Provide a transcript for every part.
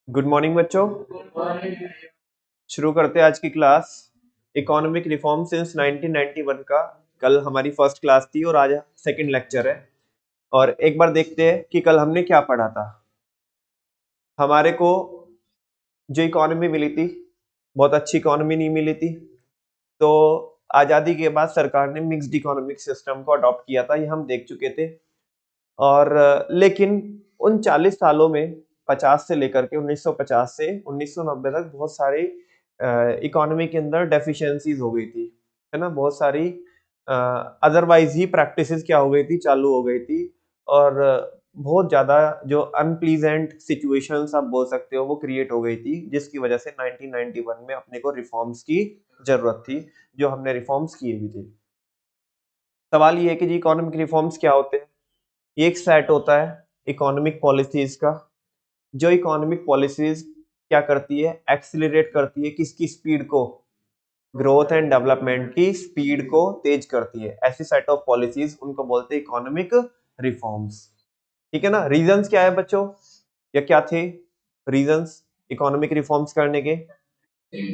Good morning बच्चों। शुरू करते हैं आज की क्लास। इकोनॉमिक रिफॉर्म सिंस 1991 का कल हमारी फर्स्ट क्लास थी और आज सेकंड लेक्चर है। और एक बार देखते हैं कि कल हमने क्या पढ़ा था। हमारे को जो इकोनॉमी मिली थी बहुत अच्छी इकोनॉमी नहीं मिली थी। तो आजादी के बाद सरकार ने मिक्स्ड इकोनॉमिक सिस्टम को अडॉप्ट किया था, ये हम देख चुके थे। और लेकिन उन 40 सालों में 50 से लेकर के 1950 से 1990 तक बहुत सारी इकोनॉमी के अंदर डेफिशिएंसीज हो गई थी, है ना। बहुत सारी अदरवाइज ही प्रैक्टिसेस क्या हो गई थी, चालू हो गई थी। और बहुत ज्यादा जो अनप्लीजेंट सिचुएशंस आप बोल सकते हो वो क्रिएट हो गई थी, जिसकी वजह से 1991 में अपने को रिफॉर्म्स की जरूरत थी, जो हमने रिफॉर्म्स किए भी थे। सवाल ये है कि जी इकोनॉमिक रिफॉर्म्स क्या होते हैं। ये एक सेट होता है इकोनॉमिक पॉलिसीज का। जो इकोनॉमिक पॉलिसीज क्या करती है, एक्सीलरेट करती है किसकी स्पीड को, ग्रोथ एंड डेवलपमेंट की स्पीड को तेज करती है। ऐसी सेट ऑफ पॉलिसीज उनको बोलते हैं इकोनॉमिक रिफॉर्म्स। ठीक है ना। रीजंस क्या है बच्चों, या क्या थे रीजंस इकोनॉमिक रिफॉर्म्स करने के।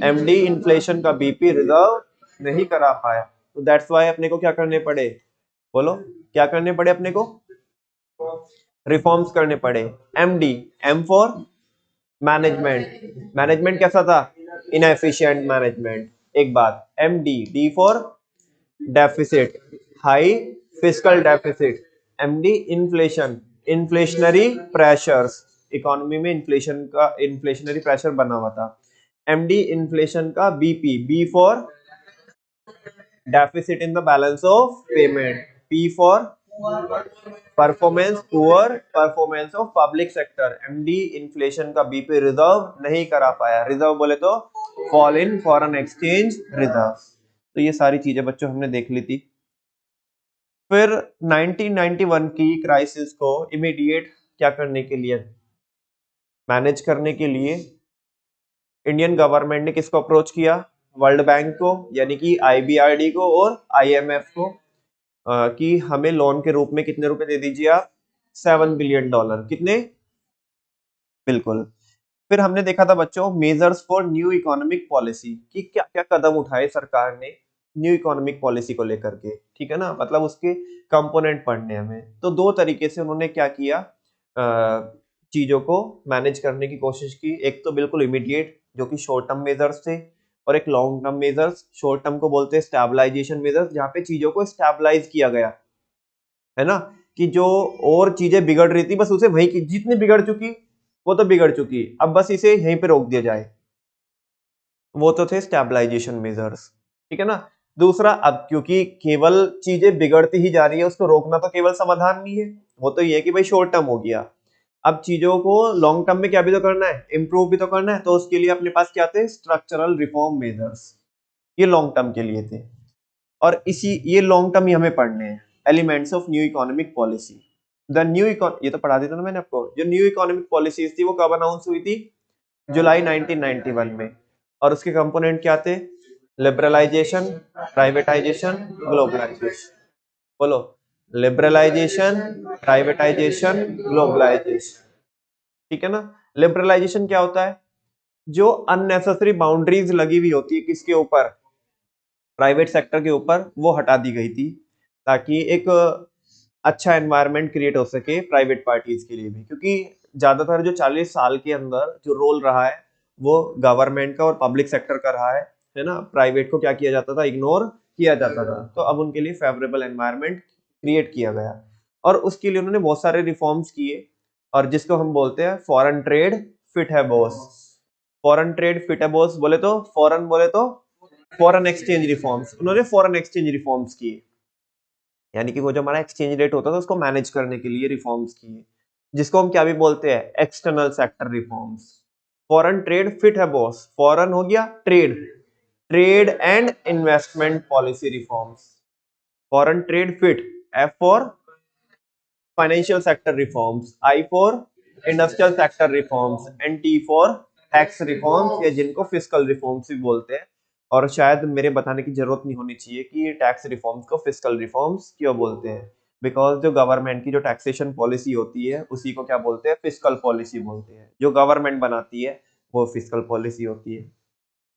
एमडी इन्फ्लेशन का बीपी रिजर्व नहीं करा पाया, तो दैट्स वाई अपने को क्या करने पड़े, बोलो क्या करने पड़े अपने को, रिफॉर्म्स करने पड़े। MD, M for management. Management कैसा था, इनएफिशिएंट मैनेजमेंट। एक बात, MD, D for deficit, high fiscal deficit. MD inflation, inflationary pressures, economy में इन्फ्लेशन का इन्फ्लेशनरी प्रेशर बना हुआ था। एमडी इन्फ्लेशन का BP, B for deficit in the balance of payment, P for performance, poor performance of public sector. MD inflation का BP reserve नहीं करा पाया। रिजर्व बोले तो fall in foreign exchange reserve. तो ये सारी चीजें बच्चों हमने देख ली थी। फिर 1991 की क्राइसिस को इमीडिएट क्या करने के लिए, मैनेज करने के लिए इंडियन गवर्नमेंट ने किसको अप्रोच किया, वर्ल्ड बैंक को यानी कि आईबीआरडी को और आईएमएफ को, कि हमें लोन के रूप में कितने रुपए दे दीजिए आप, $7 बिलियन। कितने, बिल्कुल। फिर हमने देखा था बच्चों measures for new economic policy, कि क्या क्या कदम उठाए सरकार ने न्यू इकोनॉमिक पॉलिसी को लेकर के। ठीक है ना, मतलब उसके कंपोनेंट पढ़ने हमें। तो दो तरीके से उन्होंने क्या किया, चीजों को मैनेज करने की कोशिश की। एक तो बिल्कुल इमीडिएट जो कि शॉर्ट टर्म मेजर्स थे, और एक long term measures. Short term को बोलते हैं स्टेबलाइजेशन मेजर्स, जहाँ पे चीजों को स्टेबलाइज किया गया, है ना। कि जो और चीजें बिगड़ रही थी बस उसे वही की, जितनी बिगड़ चुकी वो तो बिगड़ चुकी, अब बस इसे यहीं पे रोक दिया जाए। वो तो थे स्टेबलाइजेशन मेजर्स। ठीक है ना। दूसरा, अब क्योंकि केवल चीजें बिगड़ती ही जा रही है, उसको रोकना तो केवल समाधान नहीं है। वो तो ये है कि भाई शॉर्ट टर्म हो गया, अब चीजों को लॉन्ग टर्म में क्या भी तो करना है, इंप्रूव भी तो करना है। तो उसके लिए अपने पास क्या थे, स्ट्रक्चरल रिफॉर्म मेजर्स। ये लॉन्ग टर्म के लिए थे। और इसी ये लॉन्ग टर्म ही हमें पढ़ने हैं, elements of new economic policy. The new ये तो पढ़ा दिया था ना मैंने आपको। जो न्यू इकोनॉमिक पॉलिसीज थी वो कब अनाउंस हुई थी, जुलाई 1991 में। और उसके कंपोनेंट क्या थे, लिबरलाइजेशन, प्राइवेटाइजेशन, ग्लोबलाइजेशन। बोलो, लिबरलाइजेशन, प्राइवेटाइजेशन, ग्लोबलाइजेशन। ठीक है ना। लिबरलाइजेशन क्या होता है, जो अननेसेसरी बाउंड्रीज लगी हुई होती है किसके ऊपर, प्राइवेट सेक्टर के ऊपर, वो हटा दी गई थी, ताकि एक अच्छा एनवायरनमेंट क्रिएट हो सके प्राइवेट पार्टीज के लिए भी। क्योंकि ज्यादातर जो 40 साल के अंदर जो रोल रहा है वो गवर्नमेंट का और पब्लिक सेक्टर का रहा है ना। प्राइवेट को क्या किया जाता था, इग्नोर किया जाता था। तो अब उनके लिए फेवरेबल एनवायरनमेंट क्रिएट किया गया, और उसके लिए उन्होंने बहुत सारे रिफॉर्म्स किए। और जिसको हम बोलते हैं फॉरेन ट्रेड फिट है बॉस। फॉरेन ट्रेड फिट है बॉस बोले तो, फॉरेन बोले तो फॉरेन एक्सचेंज रिफॉर्म्स। उन्होंने फॉरेन एक्सचेंज रिफॉर्म्स किए, यानी कि वो जो हमारा एक्सचेंज रेट होता था उसको मैनेज करने के लिए रिफॉर्म्स किए, जिसको हम क्या भी बोलते हैं, external sector reforms. Foreign trade fit है बॉस, फॉरेन हो गया trade, trade and investment policy reforms. Foreign trade fit, F for financial sector reforms, I for industrial sector reforms, and T for tax reforms, या जिनको fiscal reforms भी बोलते हैं। और शायद मेरे बताने की जरूरत नहीं होनी चाहिए कि टैक्स रिफॉर्म्स को फिस्कल रिफॉर्म्स क्यों बोलते हैं। बिकॉज जो गवर्नमेंट की जो टैक्सेशन पॉलिसी होती है उसी को क्या बोलते हैं, फिस्कल पॉलिसी बोलते हैं। जो गवर्नमेंट बनाती है वो फिस्कल पॉलिसी होती है,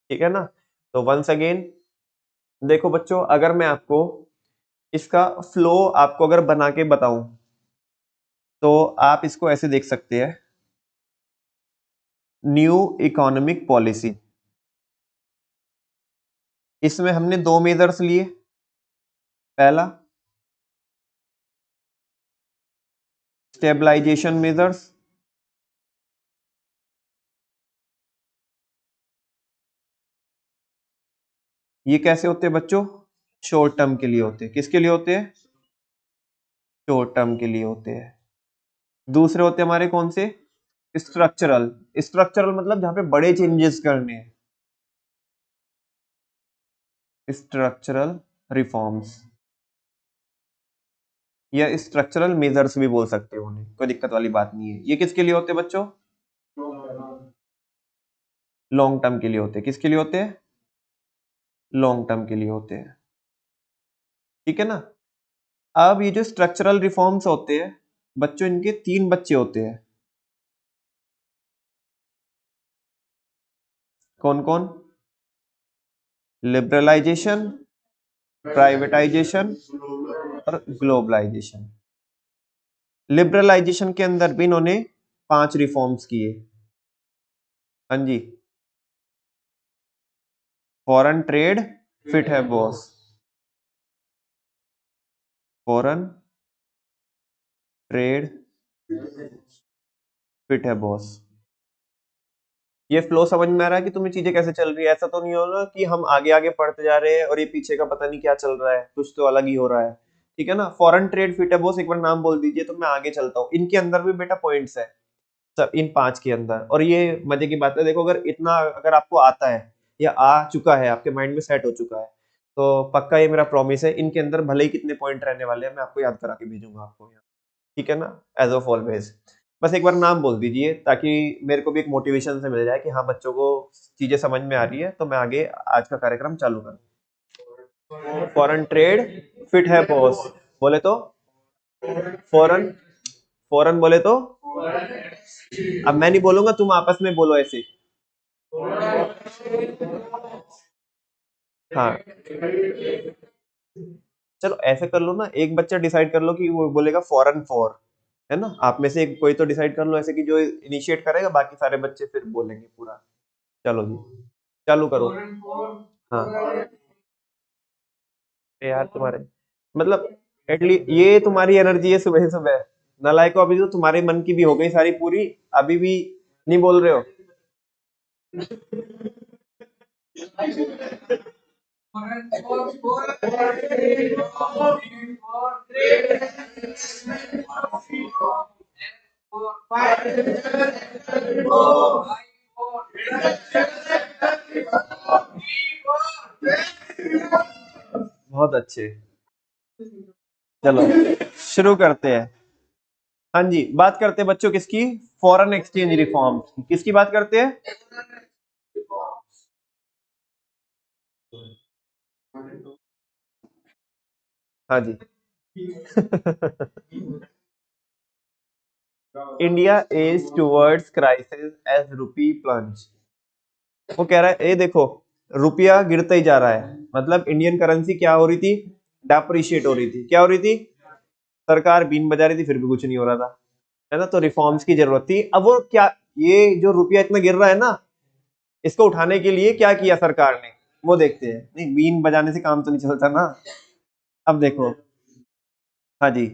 ठीक है ना। तो वंस अगेन देखो बच्चों, अगर मैं आपको इसका फ्लो आपको अगर बना के बताऊं तो आप इसको ऐसे देख सकते हैं, न्यू इकोनॉमिक पॉलिसी। इसमें हमने दो मेजर्स लिए। पहला स्टेबलाइजेशन मेजर्स, ये कैसे होते हैं बच्चों, शॉर्ट टर्म के लिए होते हैं। किसके लिए होते हैं, शॉर्ट टर्म के लिए होते हैं। दूसरे होते हैं हमारे कौन से, स्ट्रक्चरल। स्ट्रक्चरल मतलब जहां पे बड़े चेंजेस करने हैं, स्ट्रक्चरल रिफॉर्म्स या स्ट्रक्चरल मेजर्स भी बोल सकते हो उन्हें, कोई दिक्कत वाली बात नहीं है। ये किसके लिए होते हैं बच्चों, लॉन्ग टर्म के लिए होते हैं। किसके लिए होते हैं, लॉन्ग टर्म के लिए होते हैं, ठीक है ना। अब ये जो स्ट्रक्चरल रिफॉर्म्स होते हैं बच्चों, इनके तीन बच्चे होते हैं। कौन कौन, लिबरलाइजेशन, प्राइवेटाइजेशन और ग्लोबलाइजेशन। लिबरलाइजेशन के अंदर भी इन्होंने 5 रिफॉर्म्स किए। हाँ जी, फॉरेन ट्रेड फिट है बॉस, फॉरेन ट्रेड फिट है बॉस। ये फ्लो समझ में आ रहा है कि तुम्हें चीजें कैसे चल रही है। ऐसा तो नहीं हो रहा कि हम आगे आगे पढ़ते जा रहे हैं और ये पीछे का पता नहीं क्या चल रहा है, कुछ तो अलग ही हो रहा है, ठीक है ना। फॉरेन ट्रेड फिट है बॉस एक बार नाम बोल दीजिए तो मैं आगे चलता हूँ। इनके अंदर भी बेटा पॉइंट्स है सब, इन 5 के अंदर। और ये मजे की बात है, देखो अगर इतना अगर आपको आता है या आ चुका है, आपके माइंड में सेट हो चुका है, तो पक्का ये मेरा प्रॉमिस है, इनके अंदर भले ही कितने पॉइंट रहने वाले हैं मैं आपको याद करा के भेजूंगा आपको यहाँ, ठीक है ना, एज ऑफ ऑलवेज। बस एक बार नाम बोल दीजिए ताकि मेरे को भी एक मोटिवेशन से मिल जाए कि हाँ बच्चों को चीजें समझ में आ रही है, तो मैं आगे आज का कार्यक्रम चालू करूँ। फॉरेन ट्रेड फिट है बॉस बोले तो, फॉरेन फॉरेन बोले तो, अब मैं नहीं बोलूंगा, तुम आपस में बोलो ऐसे। हाँ चलो ऐसे कर लो ना, एक बच्चा डिसाइड कर लो कि वो बोलेगा फॉरेन फॉर, है ना। आप में से कोई तो डिसाइड कर लो ऐसे कि जो इनिशिएट करेगा, बाकी सारे बच्चे फिर बोलेंगे पूरा। चलो जी चालू करो। हाँ यार तुम्हारे मतलब एटलीस्ट ये तुम्हारी एनर्जी है सुबह सुबह, नालायको, अभी तो तुम्हारे मन की भी हो गई सारी पूरी, अभी भी नहीं बोल रहे हो। बहुत अच्छे, चलो शुरू करते हैं। हाँ जी, बात करते हैं बच्चों किसकी, फॉरेन एक्सचेंज रिफॉर्म। किसकी बात करते हैं, हाँ जी। India is towards crisis as rupee plunge. वो कह रहा है ये देखो, रुपया गिरता ही जा रहा है, मतलब इंडियन करेंसी क्या हो रही थी, डेप्रिशिएट हो रही थी। क्या हो रही थी, सरकार बीन बजा रही थी फिर भी कुछ नहीं हो रहा था, है ना। तो रिफॉर्म्स की जरूरत थी। अब वो क्या, ये जो रुपया इतना गिर रहा है ना, इसको उठाने के लिए क्या किया सरकार ने, वो देखते हैं। नहीं बीन बजाने से काम तो नहीं चलता ना। अब देखो, हाँ जी,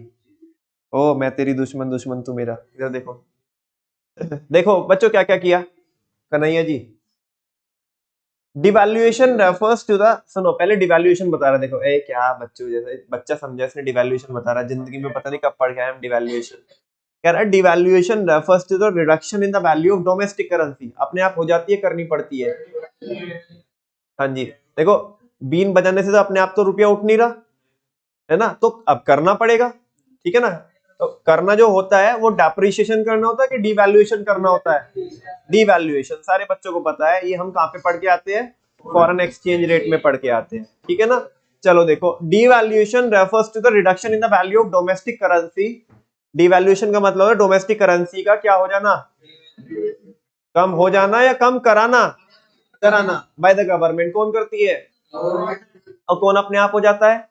ओ मैं तेरी दुश्मन दुश्मन तू मेरा, इधर देखो। देखो बच्चों क्या क्या किया Kanhaiya ji. Devaluation refers to the, सुनो पहले डिवैल्यूएशन बता रहा है। देखो ए क्या बच्चों जैसे बच्चा समझा, इसने डिवैल्यूएशन बता रहा है, जिंदगी में पता नहीं कब पढ़ के आए हम डिवैल्यूएशन। कह रहा है devaluation refers to the reduction in the value of domestic currency. अपने आप हो जाती है, करनी पड़ती है। हाँ जी, देखो बीन बजाने से तो अपने आप तो रुपया उठ नहीं रहा, है ना, तो अब करना पड़ेगा, ठीक है ना। तो करना जो होता है वो डेप्रिसिएशन करना होता है कि डिवैल्यूएशन करना होता है, डिवैल्यूएशन। सारे बच्चों को पता है, ये हम कहाँ पे पढ़ के आते हैं, फॉरेन एक्सचेंज रेट में पढ़ के आते हैं, ठीक है ना। चलो देखो, devaluation refers to the reduction in the value of domestic currency. Devaluation का मतलब है डोमेस्टिक करेंसी का क्या हो जाना, कम हो जाना या कम कराना, कराना बाय द गवर्नमेंट। कौन करती है, और कौन अपने आप हो जाता है,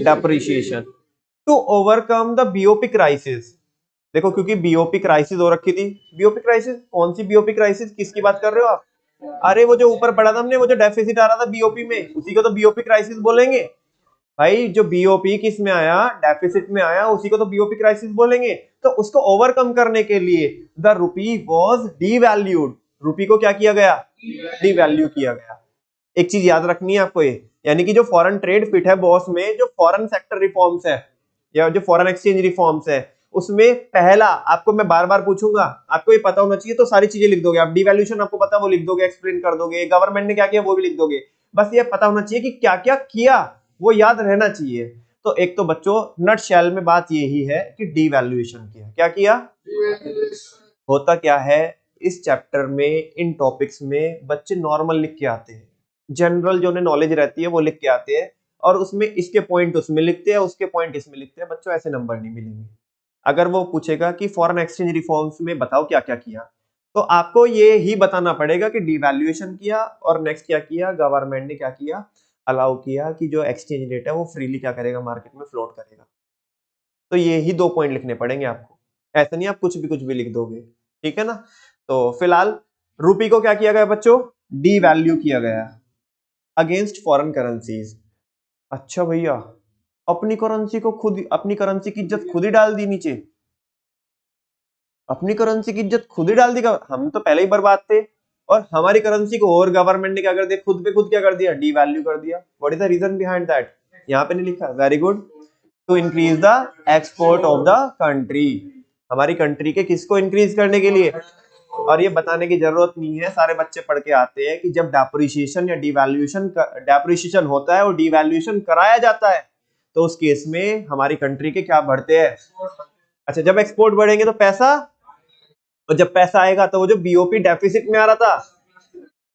depreciation. To overcome the BOP crisis, देखो क्योंकि बीओपी क्राइसिस हो रखी थी। बीओपी क्राइसिस कौन सी बीओपी क्राइसिस, किसकी बात कर रहे हो आप, अरे वो जो ऊपर पढ़ा था हमने, वो जो डेफिसिट आ रहा था बीओपी में, उसी को तो बीओपी क्राइसिस बोलेंगे भाई। जो बीओपी किस में आया, डेफिसिट में आया, उसी को तो बीओपी क्राइसिस बोलेंगे। तो उसको ओवरकम करने के लिए द रुपी वाज डीवैल्यूड, रुपी को क्या किया गया, डीवैल्यू किया गया। एक चीज याद रखनी है आपको ये, यानी कि जो फॉरेन ट्रेड फिट है बॉस में, जो फॉरेन सेक्टर रिफॉर्म्स है या जो फॉरेन एक्सचेंज रिफॉर्म्स है, उसमें पहला आपको मैं बार बार पूछूंगा, आपको ये पता होना चाहिए, तो सारी चीजें लिख दोगे आप। डिवैल्यूएशन आपको पता, वो लिख दोगे, एक्सप्लेन कर दोगे, गवर्नमेंट ने क्या किया वो भी लिख दोगे। बस ये पता होना चाहिए कि क्या क्या किया, वो याद रहना चाहिए। तो एक तो बच्चों नट शैल में बात यही है कि डिवैल्यूएशन किया, क्या किया, होता क्या है इस चैप्टर में, इन टॉपिक्स में बच्चे नॉर्मल लिख के आते हैं, जनरल जो उन्हें नॉलेज रहती है वो लिख के आते हैं, और उसमें इसके पॉइंट उसमें लिखते हैं, उसके पॉइंट इसमें लिखते हैं। बच्चों ऐसे नंबर नहीं मिलेंगे। अगर वो पूछेगा कि फॉरेन एक्सचेंज रिफॉर्म्स में बताओ क्या क्या किया, तो आपको ये ही बताना पड़ेगा कि डिवैल्यूएशन किया, और नेक्स्ट क्या किया, गवर्नमेंट ने क्या किया, अलाउ किया कि जो एक्सचेंज रेट है वो फ्रीली क्या करेगा, मार्केट में फ्लोट करेगा। तो ये ही 2 पॉइंट लिखने पड़ेंगे आपको, ऐसे नहीं आप कुछ भी लिख दोगे, ठीक है ना। तो फिलहाल रुपी को क्या किया गया बच्चों, डीवैल्यू किया गया अगेंस्ट फॉरेन करेंसीज। अच्छा भैया, अपनी करेंसी को खुद, अपनी करेंसी की इज्जत खुद ही डाल दी नीचे, अपनी करेंसी की इज्जत खुद ही डाल दी, हम तो पहले ही बर्बाद थे, और हमारी करेंसी को और गवर्नमेंट ने क्या कर दिया, खुद पे खुद क्या कर दिया, डीवैल्यू कर दिया। What is the reason behind that, यहाँ पे नहीं लिखा, very good, to increase the export of the country, हमारी कंट्री के किसको इंक्रीज करने के लिए। और ये बताने की जरूरत नहीं है, सारे बच्चे पढ़ के आते हैं कि जब डेप्रिसिएशन या डिवैल्यूएशन, डेप्रिसिएशन होता है और डिवैल्यूएशन कराया जाता है, तो उस केस में हमारी कंट्री के क्या बढ़ते हैं। अच्छा, जब एक्सपोर्ट बढ़ेंगे तो पैसा, और जब पैसा आएगा तो वो जो बीओपी डेफिसिट में आ रहा था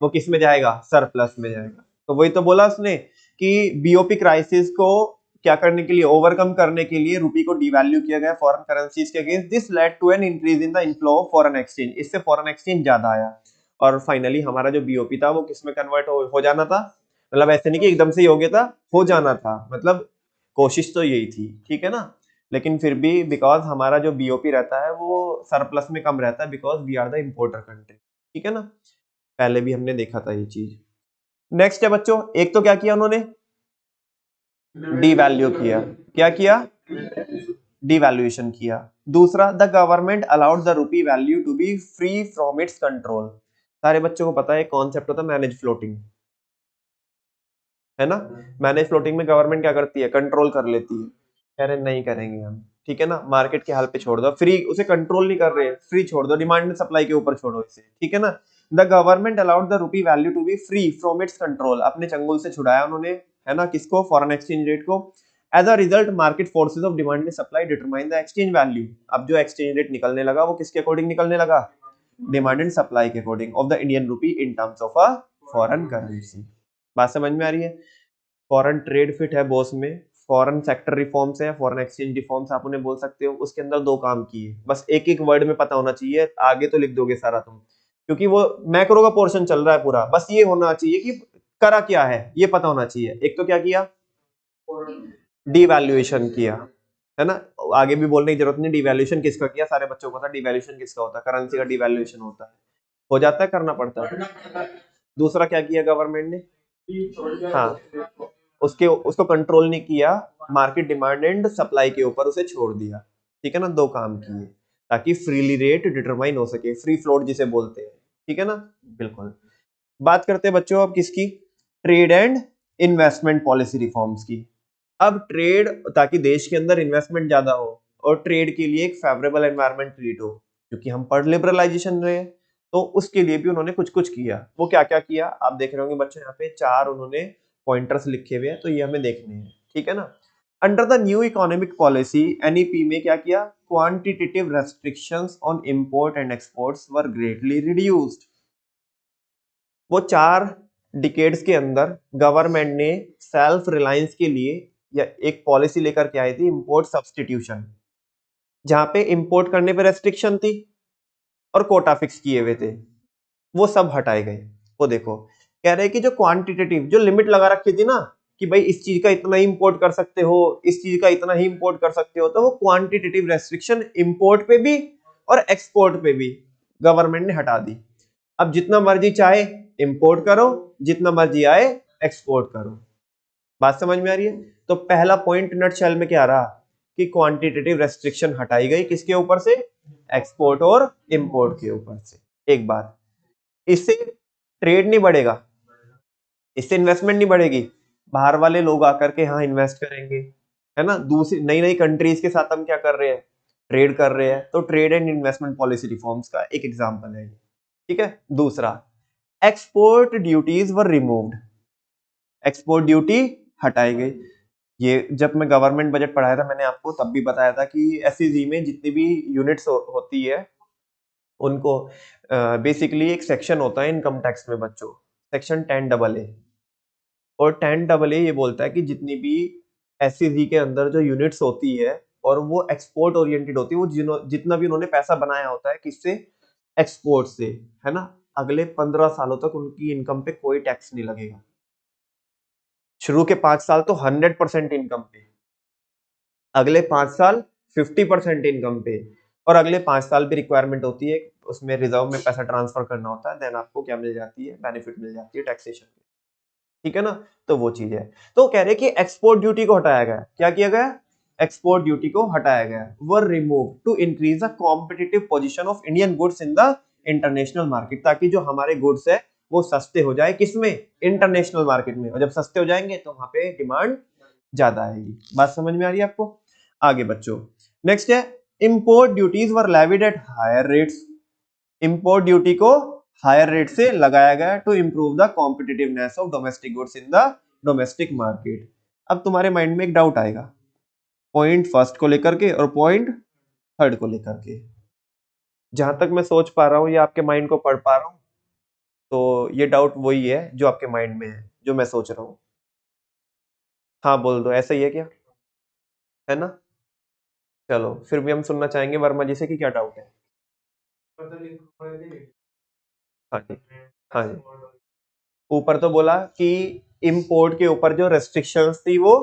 वो किस में जाएगा, सरप्लस में जाएगा। तो वही तो बोला उसने कि बीओपी क्राइसिस को क्या करने के लिए, ओवरकम करने के लिए रुपी को डिवैल्यू किया गया फॉरेन करेंसीज के अगेंस्ट। This led to an increase in the inflow of foreign exchange, इससे फॉरेन एक्सचेंज ज्यादा आया, और फाइनली हमारा जो बीओपी था वो किसमें कन्वर्ट हो जाना था, मतलब ऐसे नहीं कि एकदम से ही हो गया था, हो जाना था, मतलब कोशिश तो यही थी, ठीक है ना। लेकिन फिर भी बिकॉज हमारा जो बीओपी रहता है वो सरप्लस में कम रहता है, because we are the importer country, ठीक है ना, पहले भी हमने देखा था ये चीज। नेक्स्ट है बच्चों, एक तो क्या किया उन्होंने, डिवैल्यू किया, क्या किया, डिवैल्यूएशन किया। दूसरा, the government allowed the rupee value to be free from its control. सारे बच्चों को पता है कॉन्सेप्ट होता है मैनेज फ्लोटिंग, है ना। मैनेज फ्लोटिंग में गवर्नमेंट क्या करती है, कंट्रोल कर लेती है, कह रहे नहीं करेंगे हम, ठीक है ना, मार्केट के हाल पे छोड़ दो, फ्री, उसे कंट्रोल नहीं कर रहे, फ्री छोड़ दो, डिमांड एंड सप्लाई के ऊपर छोड़ो इसे, ठीक है ना। The government allowed the rupee value to be free from its control, अपने चंगुल से छुड़ाया उन्होंने, है ना, किसको, फॉरेन एक्सचेंज रेट को। As a result market forces of demand and supply determine the exchange value. अब जो एक्सचेंज रेट निकलने लगा वो किसके अकॉर्डिंग निकलने लगा, डिमांड एंड सप्लाई के according of the Indian rupee in terms of a foreign currency. बात समझ में आ रही है। फॉरेन ट्रेड फिट है बॉस में, फॉरेन सेक्टर रिफॉर्म्स है, फॉरेन एक्सचेंज रिफॉर्म्स आप उन्हें बोल सकते हो, उसके अंदर 2 काम किए, बस एक एक वर्ड में पता होना चाहिए, आगे तो लिख दोगे सारा तुम, क्योंकि वो मैक्रो का पोर्शन चल रहा है पूरा, बस ये होना चाहिए कि करा क्या है ये पता होना चाहिए। एक तो क्या किया, डिवैल्यूएशन किया, है ना, आगे भी बोलने की जरूरत नहीं, डिवैल्यूएशन किसका किया, सारे बच्चों को पता डिवैल्यूएशन किसका होता है, करेंसी का डिवैल्यूएशन होता है, हो जाता है, करना पड़ता है। दूसरा क्या किया गवर्नमेंट ने, हाँ, उसको कंट्रोल नहीं किया, मार्केट डिमांड एंड सप्लाई के ऊपर उसे छोड़ दिया, ठीक है ना, 2 काम किए ताकि फ्रीली रेट डिटरमाइन हो सके, फ्री फ्लोट जिसे बोलते हैं, ठीक है ना, बिल्कुल। बात करते हैं बच्चों अब किसकी, trade and investment policy reforms की। अब ट्रेड, ताकि देश के अंदर इन्वेस्टमेंट ज्यादा हो और ट्रेड के लिए एक फेवरेबल एनवायरनमेंट क्रिएट हो, क्योंकि हम पर लिबरलाइजेशन रहे, तो उसके लिए भी उन्होंने कुछ कुछ किया। वो क्या क्या किया आप देख रहे होंगे बच्चों, यहाँ पे 4 उन्होंने पॉइंटर्स लिखे हुए हैं, तो ये हमें देखने हैं, ठीक है ना। Under the new economic policy NEP में क्या किया, quantitative restrictions on import and exports were greatly reduced. वो 4 डिकेड्स के अंदर गवर्नमेंट ने सेल्फ रिलायंस के लिए या एक पॉलिसी लेकर के आई थी, इंपोर्ट सब्स्टिट्यूशन, जहां पे इंपोर्ट करने पे रेस्ट्रिक्शन थी और कोटा फिक्स किए हुए थे, वो सब हटाए गए। वो देखो कह रहे हैं कि जो क्वांटिटेटिव जो लिमिट लगा रखी थी ना कि भाई इस चीज का इतना ही इंपोर्ट कर सकते हो, इस चीज का इतना ही इंपोर्ट कर सकते हो, तो वो क्वांटिटेटिव रेस्ट्रिक्शन इंपोर्ट पे भी और एक्सपोर्ट पे भी गवर्नमेंट ने हटा दी। अब जितना मर्जी चाहे इंपोर्ट करो, जितना मर्जी आए एक्सपोर्ट करो। बात समझ में आ रही है? तो पहला पॉइंट नटशेल में क्या रहा कि क्वांटिटेटिव रेस्ट्रिक्शन हटाई गई, किसके ऊपर से? एक्सपोर्ट और इंपोर्ट के ऊपर से। एक बात, इससे ट्रेड नहीं बढ़ेगा, इससे इन्वेस्टमेंट नहीं बढ़ेगी, बाहर वाले लोग आकर के यहाँ इन्वेस्ट करेंगे, है ना। दूसरी नई नई कंट्रीज के साथ हम क्या कर रहे हैं? ट्रेड कर रहे हैं। तो trade and investment policy reforms का एक एग्जांपल है, ठीक है। दूसरा, एक्सपोर्ट ड्यूटीज वर रिमूव्ड, एक्सपोर्ट ड्यूटी हटाई गई। ये जब मैं गवर्नमेंट बजट पढ़ाया था मैंने आपको तब भी बताया था कि एसईजी में जितनी भी यूनिट्स होती है उनको बेसिकली एक सेक्शन होता है इनकम टैक्स में बच्चों, सेक्शन 10AA, और 10AA ये बोलता है कि जितनी भी एसईजी के अंदर जो यूनिट्स होती है और वो एक्सपोर्ट ओरिएंटेड होती है, वो जितना भी उन्होंने पैसा बनाया होता है किससे? एक्सपोर्ट से, है ना, अगले 15 सालों तक उनकी इनकम पे कोई टैक्स नहीं लगेगा। शुरू के 5 साल तो 100% इनकम पे, अगले 5 साल 50% इनकम पे, और अगले 5 साल भी रिक्वायरमेंट होती है, उसमें रिजर्व में पैसा ट्रांसफर करना होता है, देन आपको क्या मिल जाती है? बेनिफिट मिल जाती है टैक्सेशन की, ठीक है ना। तो वो चीज है। तो कह रहे कि एक्सपोर्ट ड्यूटी को हटाया गया। क्या किया गया? एक्सपोर्ट ड्यूटी को हटाया गया। Were remove to increase the competitive position of Indian goods in the international market, ताकि जो हमारे गुड्स है वो सस्ते हो जाए, किसमें? इंटरनेशनल मार्केट में। और जब सस्ते हो जाएंगे तो वहां पे डिमांड ज्यादा आएगी। बात समझ में आ रही है आपको? आगे बच्चों, नेक्स्ट है import duties were levied at higher rates, import duty को हायर रेट से लगाया गया to improve the competitiveness of domestic goods in the domestic market. अब तुम्हारे माइंड में एक डाउट आएगा, पॉइंट फर्स्ट को लेकर के और पॉइंट थर्ड को लेकर के। जहां तक मैं सोच पा रहा हूं या आपके माइंड को पढ़ पा रहा हूं, तो ये डाउट वही है जो आपके माइंड में है, जो मैं सोच रहा हूं। हाँ बोल दो, ऐसा ही है क्या? है ना? चलो फिर भी हम सुनना चाहेंगे वर्मा जी से कि क्या डाउट है। हाँ जी, हाँ जी। ऊपर तो बोला कि इंपोर्ट के ऊपर जो रेस्ट्रिक्शंस थी वो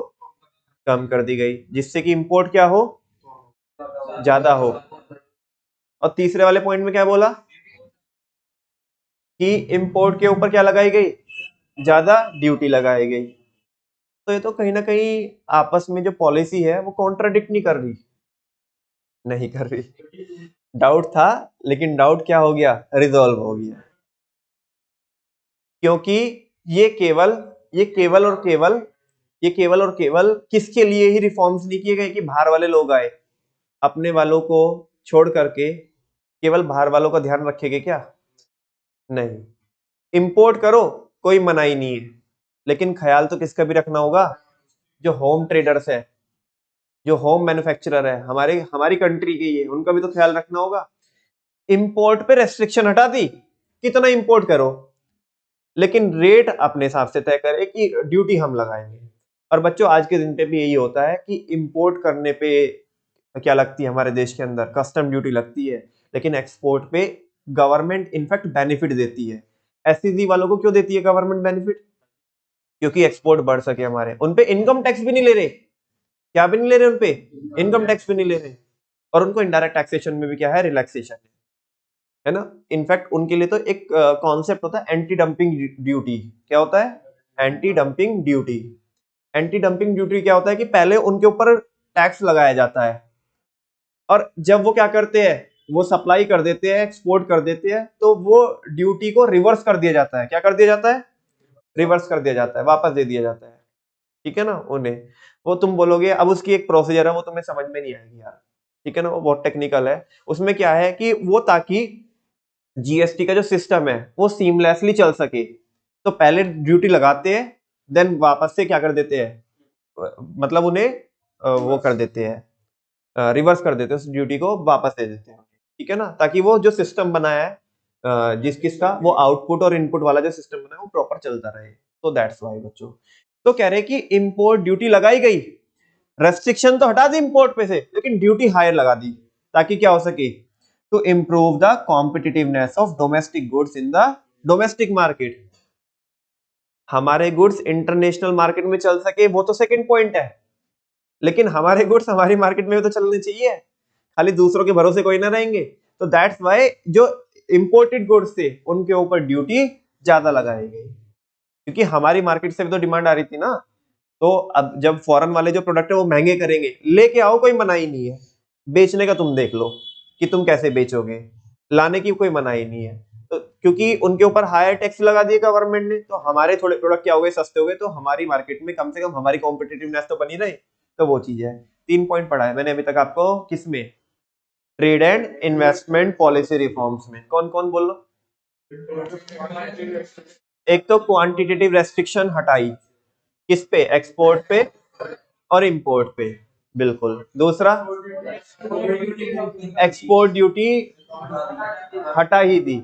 कम कर दी गई, जिससे कि इंपोर्ट क्या हो? ज्यादा हो। और तीसरे वाले पॉइंट में क्या बोला कि इंपोर्ट के ऊपर क्या लगाई गई? ज्यादा ड्यूटी लगाई गई। तो ये तो कहीं ना कहीं आपस में जो पॉलिसी है वो कॉन्ट्राडिक्ट नहीं कर रही, नहीं कर रही। डाउट था, लेकिन डाउट क्या हो गया? रिजॉल्व हो गया। क्योंकि ये केवल ये केवल और केवल ये केवल और केवल किसके लिए ही रिफॉर्म्स नहीं किए गए कि बाहर वाले लोग आए, अपने वालों को छोड़ करके केवल बाहर वालों का ध्यान रखेंगे क्या? नहीं। इंपोर्ट करो, कोई मनाही नहीं है, लेकिन ख्याल तो किसका भी रखना होगा? जो होम ट्रेडर्स है, जो होम मैन्युफैक्चरर है, हमारे हमारी कंट्री के, ये उनका भी तो ख्याल रखना होगा। इंपोर्ट पे रेस्ट्रिक्शन हटा दी, कितना इंपोर्ट करो, लेकिन रेट अपने हिसाब से तय करे कि ड्यूटी हम लगाएंगे। और बच्चों आज के दिन पे भी यही होता है कि इंपोर्ट करने पे क्या लगती है हमारे देश के अंदर? कस्टम ड्यूटी लगती है, लेकिन एक्सपोर्ट पे गवर्नमेंट इनफैक्ट बेनिफिट देती है। एसईजी वालों को क्यों देती है गवर्नमेंट बेनिफिट? क्योंकि एक्सपोर्ट बढ़ सके हमारे। उनपे इनकम टैक्स भी नहीं ले रहे, क्या भी नहीं ले रहे उनपे? इनकम टैक्स भी नहीं ले रहे, और उनको इनडायरेक्ट टैक्सेशन में भी क्या है? रिलैक्सेशन है ना। इनफैक्ट उनके लिए तो एक कॉन्सेप्ट होता है एंटी डंपिंग ड्यूटी। क्या होता है? Anti dumping duty. Anti dumping duty क्या होता है कि पहले उनके ऊपर टैक्स लगाया जाता है, और जब वो क्या करते हैं, वो सप्लाई कर देते हैं, एक्सपोर्ट कर देते हैं, तो वो ड्यूटी को रिवर्स कर दिया जाता है। क्या कर दिया जाता है? रिवर्स कर दिया जाता है, वापस दे दिया जाता है, ठीक है ना उन्हें। वो तुम बोलोगे अब उसकी एक प्रोसीजर है, वो तुम्हें समझ में नहीं आएगी यार, ठीक है ना, वो बहुत टेक्निकल है। उसमें क्या है कि वो ताकि जीएसटी का जो सिस्टम है वो सीमलेसली चल सके, तो पहले ड्यूटी लगाते हैं, देन वापस से क्या कर देते हैं, मतलब उन्हें वो कर देते हैं, रिवर्स कर देते हैं, उस ड्यूटी को वापस दे देते हैं, ठीक है ना, ताकि वो जो सिस्टम बनाया है जिस किसका वो आउटपुट और इनपुट वाला जो सिस्टम बना है वो प्रॉपर चलता रहे। तो दैट्स वाई बच्चों। तो कह रहे कि इंपोर्ट ड्यूटी लगाई गई, रेस्ट्रिक्शन तो हटा दी इंपोर्ट पे से, लेकिन ड्यूटी हायर लगा दी ताकि क्या हो सके, to improve the competitiveness of domestic goods in the domestic market. हमारे गुड्स इंटरनेशनल मार्केट में चल सके वो तो सेकंड पॉइंट है, लेकिन हमारे गुड्स हमारी मार्केट में भी तो चलने चाहिए, खाली दूसरों के भरोसे कोई ना रहेंगे। तो दैट्स वाई जो इंपोर्टेड गुड्स थे उनके ऊपर ड्यूटी ज्यादा लगाई गई, क्योंकि हमारी मार्केट से भी तो डिमांड आ रही थी ना। तो अब जब फॉरेन वाले जो प्रोडक्ट है वो महंगे करेंगे, लेके आओ, कोई मनाही नहीं है, बेचने का तुम देख लो कि तुम कैसे बेचोगे, लाने की कोई मनाही नहीं है। तो क्योंकि उनके ऊपर हायर टैक्स लगा दिए गवर्नमेंट ने, तो हमारे थोड़े प्रोडक्ट क्या हो गए, सस्ते हो गए, तो हमारी मार्केट में कम से कम हमारी कॉम्पिटिटिवनेस तो बनी रहे। तो वो चीज है। 3 पॉइंट पढ़ा है मैंने अभी तक आपको, किसमें, trade and investment policy reforms में। कौन कौन बोल लो। एक तो क्वांटिटेटिव रेस्ट्रिक्शन हटाई, किस पे, एक्सपोर्ट पे और इंपोर्ट पे, बिल्कुल। दूसरा, एक्सपोर्ट ड्यूटी हटा ही दी,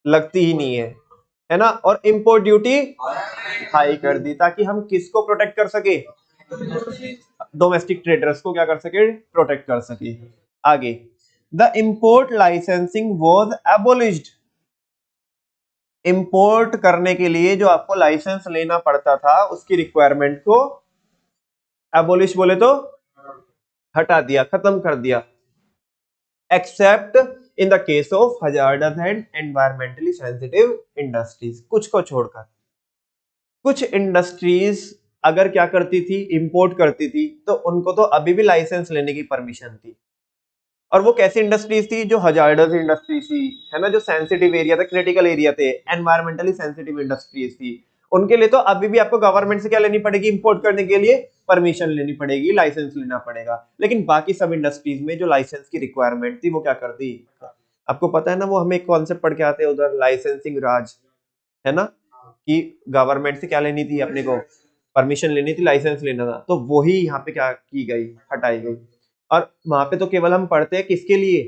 लगती ही नहीं है ना। और इंपोर्ट ड्यूटी हाई कर दी, ताकि हम किसको प्रोटेक्ट कर सके, डोमेस्टिक ट्रेडर्स को क्या कर सके, प्रोटेक्ट कर सके। आगे, the import licensing was एबोलिश्ड। Import करने के लिए जो आपको लाइसेंस लेना पड़ता था उसकी रिक्वायरमेंट को एबोलिश बोले तो हटा दिया, खत्म कर दिया, accept in the case of hazardous and environmentally sensitive industries. कुछ को छोड़कर, कुछ इंडस्ट्रीज अगर क्या करती थी, इंपोर्ट करती थी, तो उनको तो अभी भी लाइसेंस लेने की परमिशन थी। और वो कैसी इंडस्ट्रीज थी, जो हजार्डस इंडस्ट्रीज थी, है ना, जो सेंसिटिव एरिया थे, क्रिटिकल एरिया थे, एनवायरमेंटली सेंसिटिव इंडस्ट्रीज थी, उनके लिए तो अभी भी आपको गवर्नमेंट से क्या लेनी पड़ेगी, इंपोर्ट करने के लिए परमिशन लेनी पड़ेगी, लाइसेंस लेना पड़ेगा। लेकिन बाकी सब इंडस्ट्रीज में जो लाइसेंस की रिक्वायरमेंट थी वो क्या कर दी, आपको पता है ना, वो हमें एक कॉन्सेप्ट पढ़ के आते हैं उधर, लाइसेंसिंग राज, है ना, कि गवर्नमेंट से क्या लेनी थी, अपने को परमिशन लेनी थी, लाइसेंस लेना था। तो वही यहाँ पे क्या की गई, हटाई गई। और वहां पे तो केवल हम पढ़ते हैं किसके लिए,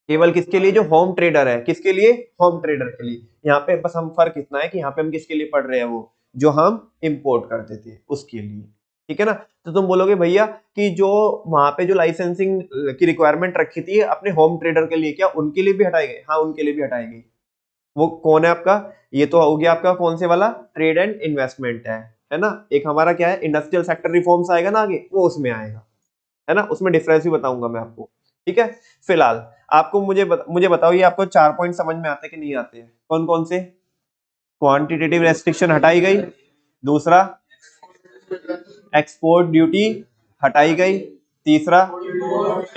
केवल किसके लिए, जो होम ट्रेडर है, किसके लिए, होम ट्रेडर के लिए। यहाँ पे बस हम फर्क इतना है कि यहाँ पे हम किसके लिए पढ़ रहे हैं, वो जो हम इंपोर्ट करते थे उसके लिए, ठीक है ना। तो तुम बोलोगे भैया कि जो वहां पे जो लाइसेंसिंग की रिक्वायरमेंट रखी थी अपने होम ट्रेडर के लिए, क्या उनके लिए भी हटाई गई, हाँ उनके लिए भी हटाई गई। वो कौन है आपका, ये तो हो गया आपका कौन से वाला, ट्रेड एंड इन्वेस्टमेंट है ना। एक हमारा क्या है, इंडस्ट्रियल सेक्टर रिफॉर्म्स आएगा ना आगे, वो उसमें आएगा, है ना, उसमें डिफरेंस भी बताऊंगा मैं आपको, ठीक है। फिलहाल आपको मुझे बताओ, ये आपको 4 पॉइंट समझ में आते कि नहीं आते हैं, कौन कौन से। क्वांटिटेटिव रेस्ट्रिक्शन हटाई गई, दूसरा एक्सपोर्ट ड्यूटी हटाई गई, तीसरा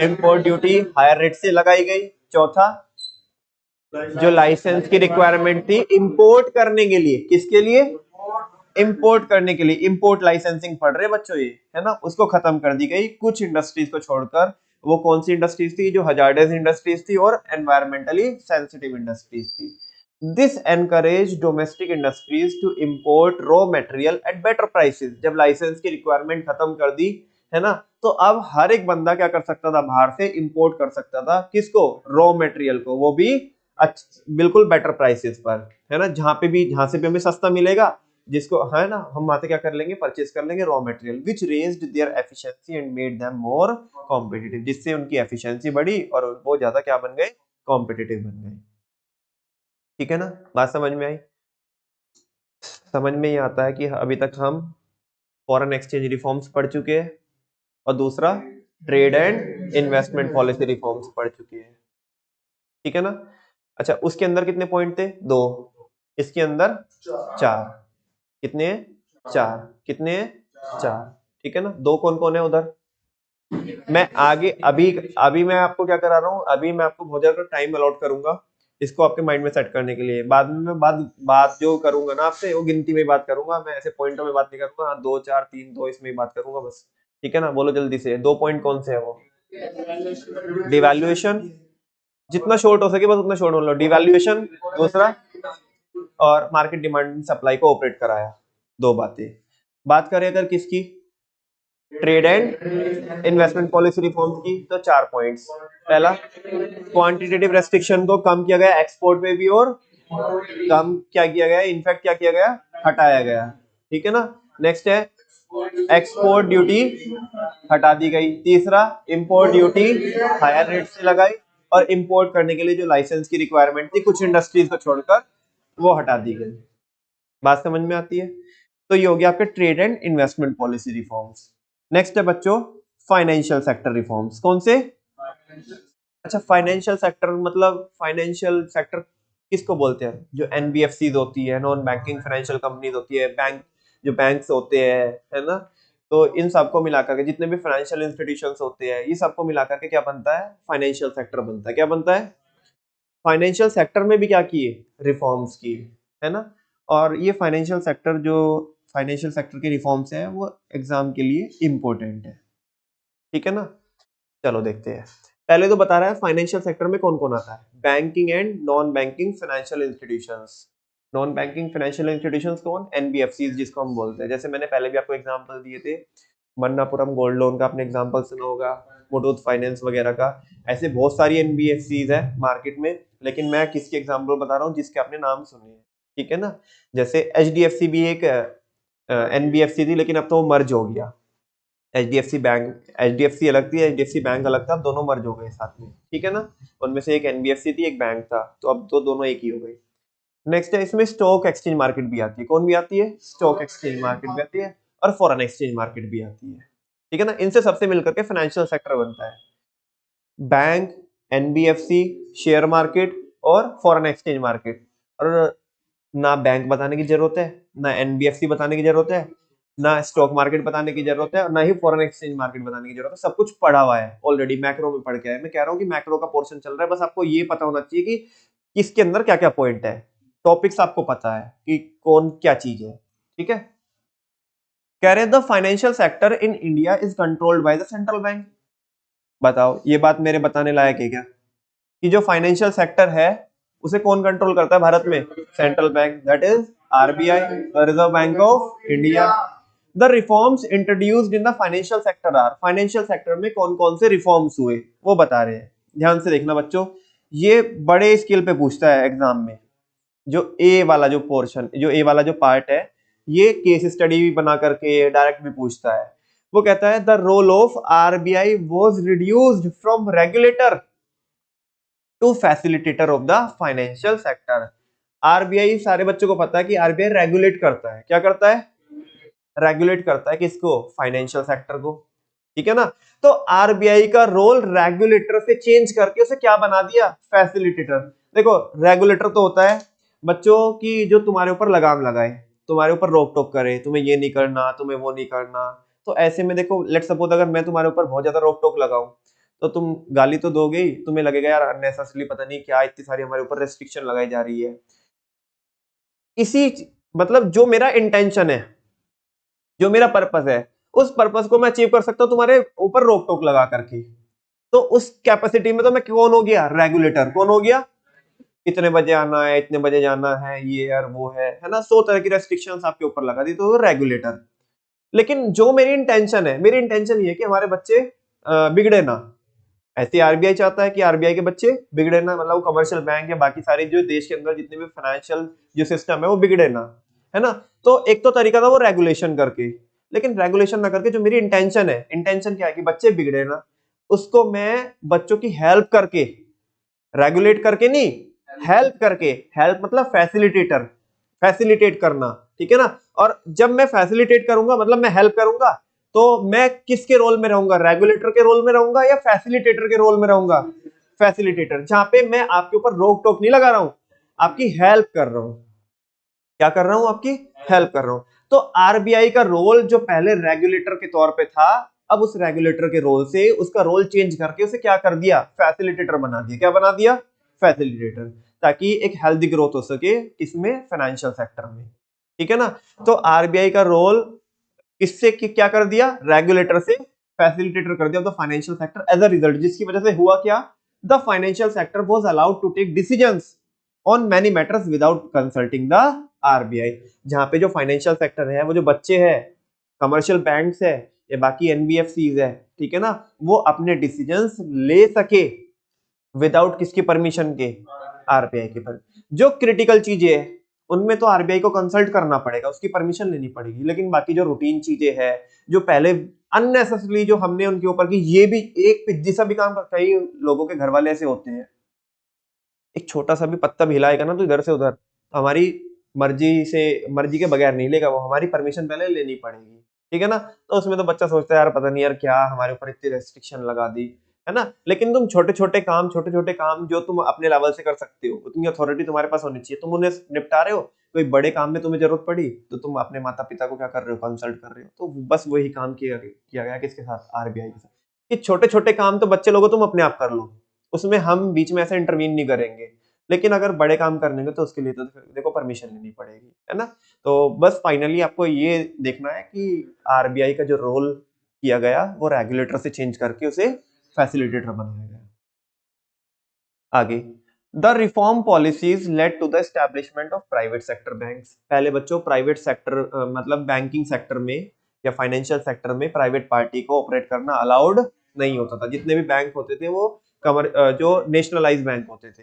इंपोर्ट ड्यूटी हायर रेट से लगाई गई, चौथा जो लाइसेंस की रिक्वायरमेंट थी इंपोर्ट करने के लिए, किसके लिए, इंपोर्ट करने के लिए, इंपोर्ट लाइसेंसिंग पढ़ रहे बच्चों ये, है ना, उसको खत्म कर दी गई कुछ इंडस्ट्रीज को छोड़कर। वो कौन सी इंडस्ट्रीज थी, जो हजार्डस इंडस्ट्रीज थी और एनवायरमेंटली सेंसिटिव इंडस्ट्रीज थी। This encourage domestic industries to import raw material at better prices. जब लाइसेंस की रिक्वायरमेंट खत्म कर दी, है ना, तो अब हर एक बंदा क्या कर सकता था, बाहर से इंपोर्ट कर सकता था, किसको, रॉ मटेरियल को, वो भी बिल्कुल बेटर प्राइसेस पर, है ना, जहां से भी हमें सस्ता मिलेगा, जिसको, है ना, हम वहां से क्या कर लेंगे, परचेज कर लेंगे raw material, which raised their efficiency and made them more competitive. जिससे उनकी एफिशिएंसी बढ़ी और वो ज्यादा क्या बन गए, कॉम्पिटिटिव बन गए, ठीक है ना। बात समझ में आई। समझ में ही आता है कि अभी तक हम फॉरेन एक्सचेंज रिफॉर्म्स पढ़ चुके हैं और दूसरा trade and investment policy reforms पढ़ चुके हैं, ठीक है ना। अच्छा, उसके अंदर कितने पॉइंट थे, 2, इसके अंदर 4, कितने हैं, 4, कितने हैं, 4, ठीक है ना। 2 कौन कौन है उधर, मैं आगे अभी अभी मैं आपको क्या करा रहा हूँ, अभी मैं आपको बहुत ज्यादा टाइम अलॉट करूंगा इसको आपके माइंड में सेट करने के लिए। बाद में मैं बात जो करूंगा ना आपसे, वो गिनती में बात करूंगा, मैं ऐसे पॉइंटों में बात नहीं करूंगा, हाँ 2 4 3 2 इसमें बात करूंगा बस, ठीक है ना। बोलो जल्दी से, 2 पॉइंट कौन से है वो, डिवैल्यूएशन, जितना शॉर्ट हो सके बस उतना शॉर्ट बोलो, डिवैल्यूएशन, दूसरा और मार्केट डिमांड सप्लाई को ऑपरेट कराया। 2 बातें। बात करें अगर किसकी, trade and investment policy reforms की, तो 4 पॉइंट्स। पहला, क्वांटिटेटिव रेस्ट्रिक्शन को कम किया गया एक्सपोर्ट में भी, और कम क्या किया गया, इनफैक्ट क्या किया गया, हटाया गया। ठीक है ना। नेक्स्ट है एक्सपोर्ट ड्यूटी हटा दी गई। तीसरा, इंपोर्ट ड्यूटी हायर रेट से लगाई, और इंपोर्ट करने के लिए जो लाइसेंस की रिक्वायरमेंट थी कुछ इंडस्ट्रीज को छोड़कर वो हटा दी गई। बात समझ में आती है। तो ये हो गया आपके trade and investment policy reforms. Next है बच्चों फाइनेंशियल सेक्टर रिफॉर्म्स। कौन से? अच्छा, फाइनेंशियल सेक्टर मतलब फाइनेंशियल सेक्टर किसको बोलते हैं? जो एनबीएफसीज होती है, नॉन बैंकिंग फाइनेंशियल कंपनीज होती है, बैंक जो बैंक्स होते हैं, है ना। तो इन सबको मिलाकर के जितने भी फाइनेंशियल इंस्टीट्यूशंस होते हैं, ये सबको मिलाकर के क्या बनता है? फाइनेंशियल सेक्टर बनता है। क्या बनता है? फाइनेंशियल सेक्टर में भी क्या किए? रिफॉर्म्स किए, है ना। और ये फाइनेंशियल सेक्टर जो फाइनेंशियल सेक्टर के रिफॉर्म्स है वो एग्जाम के लिए इंपॉर्टेंट है। ठीक है ना। चलो देखते हैं। पहले तो बता रहा है फाइनेंशियल सेक्टर में कौन कौन आता है। Banking and non banking financial institutions. Non banking financial institutions कौन? एनबीएफसीज जिसको हम बोलते हैं। जैसे मैंने पहले भी आपको एग्जांपल दिए थे, मन्नापुरम गोल्ड लोन का आपने एग्जांपल सुना होगा, मुथूट फाइनेंस वगैरह का। ऐसे बहुत सारी एनबीएफसीज है मार्केट में, लेकिन मैं किसके एग्जांपल बता रहा हूँ जिसके आपने नाम सुने हैं। ठीक है ना। जैसे एचडीएफसी भी एक एनबीएफसी थी, लेकिन अब तो वो मर्ज हो गया। एचडीएफसी बैंक, एचडीएफसी अलग थी, एचडीएफसी बैंक अलग था, अब दोनों मर्ज हो गए साथ में। ठीक है ना। उनमें से एक एनबीएफसी थी, एक बैंक था, तो अब तो दोनों एक ही हो गए। नेक्स्ट है इसमें स्टॉक एक्सचेंज मार्केट भी आती है। कौन भी आती है? स्टॉक एक्सचेंज मार्केट भी आती है, और फॉरेन एक्सचेंज मार्केट भी आती है। ठीक है ना। इनसे सबसे मिलकर के फाइनेंशियल सेक्टर बनता है। बैंक, एनबीएफसी, शेयर मार्केट और फॉरेन एक्सचेंज मार्केट। और ना बैंक बताने की जरूरत है, ना एनबीएफसी बताने की जरूरत है, ना स्टॉक मार्केट बताने की जरूरत है, और ना ही फॉरेन एक्सचेंज मार्केट बताने की जरूरत है। सब कुछ पढ़ा हुआ है ऑलरेडी, मैक्रो में पढ़ के आए। मैं कह रहा हूँ कि मैक्रो का पोर्शन चल रहा है, बस आपको ये पता होना चाहिए कि किसके अंदर क्या क्या पॉइंट है। टॉपिक्स आपको पता है कि कौन क्या चीज है। ठीक है। कह रहे the financial sector in India is controlled by the central bank. बताओ ये बात मेरे बताने लायक है क्या? कि जो फाइनेंशियल सेक्टर है उसे कौन कंट्रोल करता है भारत में? Central bank, that is RBI, Reserve Bank of India. The reforms introduced in the financial sector are. Financial sector में कौन कौन से रिफॉर्म्स हुए वो बता रहे हैं। ध्यान से देखना बच्चों, ये बड़े स्केल पे पूछता है एग्जाम में। जो ए वाला जो पोर्शन, जो ए वाला जो पार्ट है, ये केस स्टडी भी बना करके डायरेक्ट भी पूछता है। वो कहता है the role of RBI was reduced from regulator to facilitator of the financial sector. RBI, सारे बच्चों को पता है कि आरबीआई रेगुलेट करता है। क्या करता है? रेगुलेट करता है किसको? फाइनेंशियल सेक्टर को। ठीक है ना। तो आरबीआई का रोल रेगुलेटर से चेंज करके उसे क्या बना दिया? फैसिलिटेटर। देखो रेगुलेटर तो होता है बच्चों की जो तुम्हारे ऊपर लगाम लगाए, तुम्हारे ऊपर रोक टोक करे, तुम्हें ये नहीं करना, तुम्हें वो नहीं करना। तो ऐसे में देखो, लेट सपोज अगर मैं तुम्हारे ऊपर बहुत ज्यादा रोक टोक लगाऊं, तो तुम गाली तो दोगे ही, तुम्हें लगेगा यार अननेसेसरी पता नहीं क्या इतनी सारी हमारे ऊपर रेस्ट्रिक्शन लगाई जा रही है। इसी मतलब जो मेरा इंटेंशन है, जो मेरा पर्पस है, उस पर्पस को मैं अचीव कर सकता हूं तुम्हारे ऊपर रोक टोक लगा करके। तो उस कैपेसिटी में तो मैं कौन हो गया? रेगुलेटर। कौन हो गया? इतने बजे आना है, इतने बजे जाना है, ये यार वो है ना, 100 तरह की रेस्ट्रिक्शंस आपके ऊपर लगा दी, तो रेगुलेटर। लेकिन जो मेरी इंटेंशन है, मेरी इंटेंशन ये है कि हमारे बच्चे बिगड़े ना। ऐसे आरबीआई चाहता है कि आरबीआई के बच्चे बिगड़े ना, मतलब कमर्शियल बैंक या बाकी सारे जो देश के अंदर जितने भी फाइनेंशियल जो सिस्टम है वो बिगड़े ना, है ना। तो एक तो तरीका था वो रेगुलेशन करके, लेकिन रेगुलेशन ना करके जो मेरी इंटेंशन है, इंटेंशन क्या है कि बच्चे बिगड़े ना, उसको मैं बच्चों की हेल्प करके, रेगुलेट करके नहीं, हेल्प करके। हेल्प मतलब फैसिलिटेटर, फैसिलिटेट करना। ठीक है ना। और जब मैं फैसिलिटेट करूंगा मतलब मैं हेल्प करूंगा, तो मैं किसके रोल में रहूंगा? रेगुलेटर के रोल में रहूंगा या फैसिलिटेटर के रोल में रहूंगा? फैसिलिटेटर, जहां पे मैं आपके ऊपर रोक टोक नहीं लगा रहा हूं, आपकी हेल्प कर रहा हूं। क्या कर रहा हूं? आपकी हेल्प कर रहा हूं। तो आरबीआई का रोल जो पहले रेगुलेटर के तौर पे था, अब उस रेगुलेटर के रोल से उसका रोल चेंज करके उसे क्या कर दिया? फैसिलिटेटर बना दिया। क्या बना दिया? फैसिलिटेटर, ताकि एक हेल्दी ग्रोथ हो सके किसमें? फाइनेंशियल सेक्टर में। ठीक है ना। तो आरबीआई का रोल किससे क्या कर दिया? रेगुलेटर से फैसिलिटेटर कर दिया the financial sector. As a result जिसकी वजह से हुआ क्या? The financial sector was allowed to take decisions on many matters without consulting the RBI. जहां पे जो फाइनेंशियल सेक्टर है, वो जो बच्चे हैं, कमर्शियल बैंक्स है ये बाकी एनबीएफसीज है, ठीक है ना, वो अपने डिसीजंस ले सके विदाउट किसकी परमिशन के, आरबीआई के पर। जो क्रिटिकल चीजें है उनमें तो आरबीआई को कंसल्ट करना पड़ेगा, उसकी परमिशन लेनी पड़ेगी, लेकिन बाकी जो रूटीन चीजें है, जो पहले अननेसेसरली जो हमने उनके ऊपर की, ये भी एक पिज्जी सा भी काम, कई लोगों के घर वाले ऐसे होते हैं, एक छोटा सा भी पत्ता भी हिलाएगा ना तो इधर से उधर, हमारी मर्जी के बगैर नहीं लेगा वो, हमारी परमिशन पहले लेनी पड़ेगी, ठीक है ना। तो उसमें तो बच्चा सोचता है यार पता नहीं यार क्या हमारे ऊपर इतनी रेस्ट्रिक्शन लगा दी, है ना। लेकिन तुम छोटे छोटे काम जो तुम अपने लेवल से कर सकते हो, उतनी अथॉरिटी तुम्हारे पास होनी चाहिए, तुम उन्हें निपटा रहे हो, कोई बड़े काम में तुम्हें जरूरत पड़ी तो तुम अपने माता पिता को क्या कर रहे हो, कंसल्ट कर रहे हो। तो बस वही काम किया गया किसके साथ, आरबीआई के साथ, कि छोटे छोटे काम तो बच्चे लोगों तुम अपने आप कर लो, उसमें हम बीच में ऐसे इंटरवीन नहीं करेंगे, लेकिन अगर बड़े काम करने हैं तो उसके लिए तो देखो परमिशन लेनी पड़ेगी, है ना। तो बस फाइनली आपको ये देखना है कि आरबीआई का जो रोल किया गया वो रेगुलेटर से चेंज करके उसे फैसिलिटेटर बनाया गया। आगे, the reform policies led to the establishment of private sector banks. पहले बच्चों प्राइवेट सेक्टर मतलब बैंकिंग सेक्टर में या फाइनेंशियल सेक्टर में प्राइवेट पार्टी को ऑपरेट करना अलाउड नहीं होता था। जितने भी बैंक होते थे वो जो नेशनलाइज बैंक होते थे।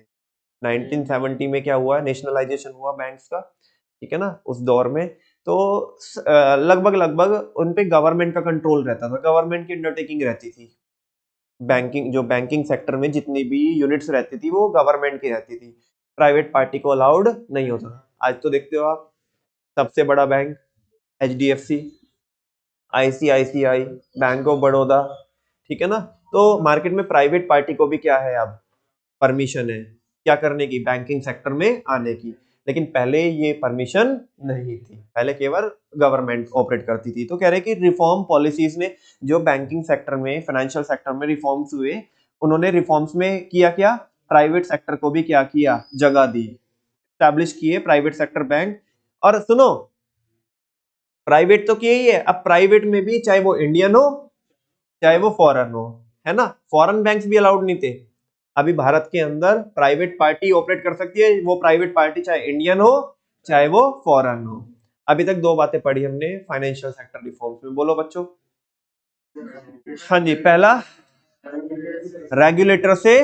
1970 में क्या हुआ, नेशनलाइजेशन हुआ बैंक्स का, ठीक है ना, उस दौर में। तो लगभग लगभग उन पे गवर्नमेंट का कंट्रोल रहता था, गवर्नमेंट की अंडरटेकिंग रहती थी। बैंकिंग सेक्टर में जितनी भी यूनिट्स रहती थी वो गवर्नमेंट की रहती थी, प्राइवेट पार्टी को अलाउड नहीं होता। आज तो देखते हो आप, सबसे बड़ा bank HDFC, ICICI, bank of Baroda, ठीक है ना। तो मार्केट में प्राइवेट पार्टी को भी क्या है, अब परमिशन है क्या करने की, बैंकिंग सेक्टर में आने की। लेकिन पहले ये परमिशन नहीं थी, पहले केवल गवर्नमेंट ऑपरेट करती थी। तो कह रहे कि रिफॉर्म पॉलिसीज ने जो बैंकिंग सेक्टर में, फाइनेंशियल सेक्टर में रिफॉर्म्स हुए, उन्होंने रिफॉर्म्स में किया क्या, प्राइवेट सेक्टर को भी क्या किया, जगह दी, स्टैब्लिश किए प्राइवेट सेक्टर बैंक। और सुनो, प्राइवेट तो किया ही है, अब प्राइवेट में भी चाहे वो इंडियन हो चाहे वो फॉरेन हो, है ना, फॉरेन बैंक्स भी अलाउड नहीं थे। अभी भारत के अंदर प्राइवेट पार्टी ऑपरेट कर सकती है, वो प्राइवेट पार्टी चाहे इंडियन हो चाहे वो फॉरेन हो। अभी तक दो बातें पढ़ी हमने फाइनेंशियल सेक्टर रिफॉर्म्स में, बोलो बच्चों। हाँ जी, पहला रेगुलेटर से,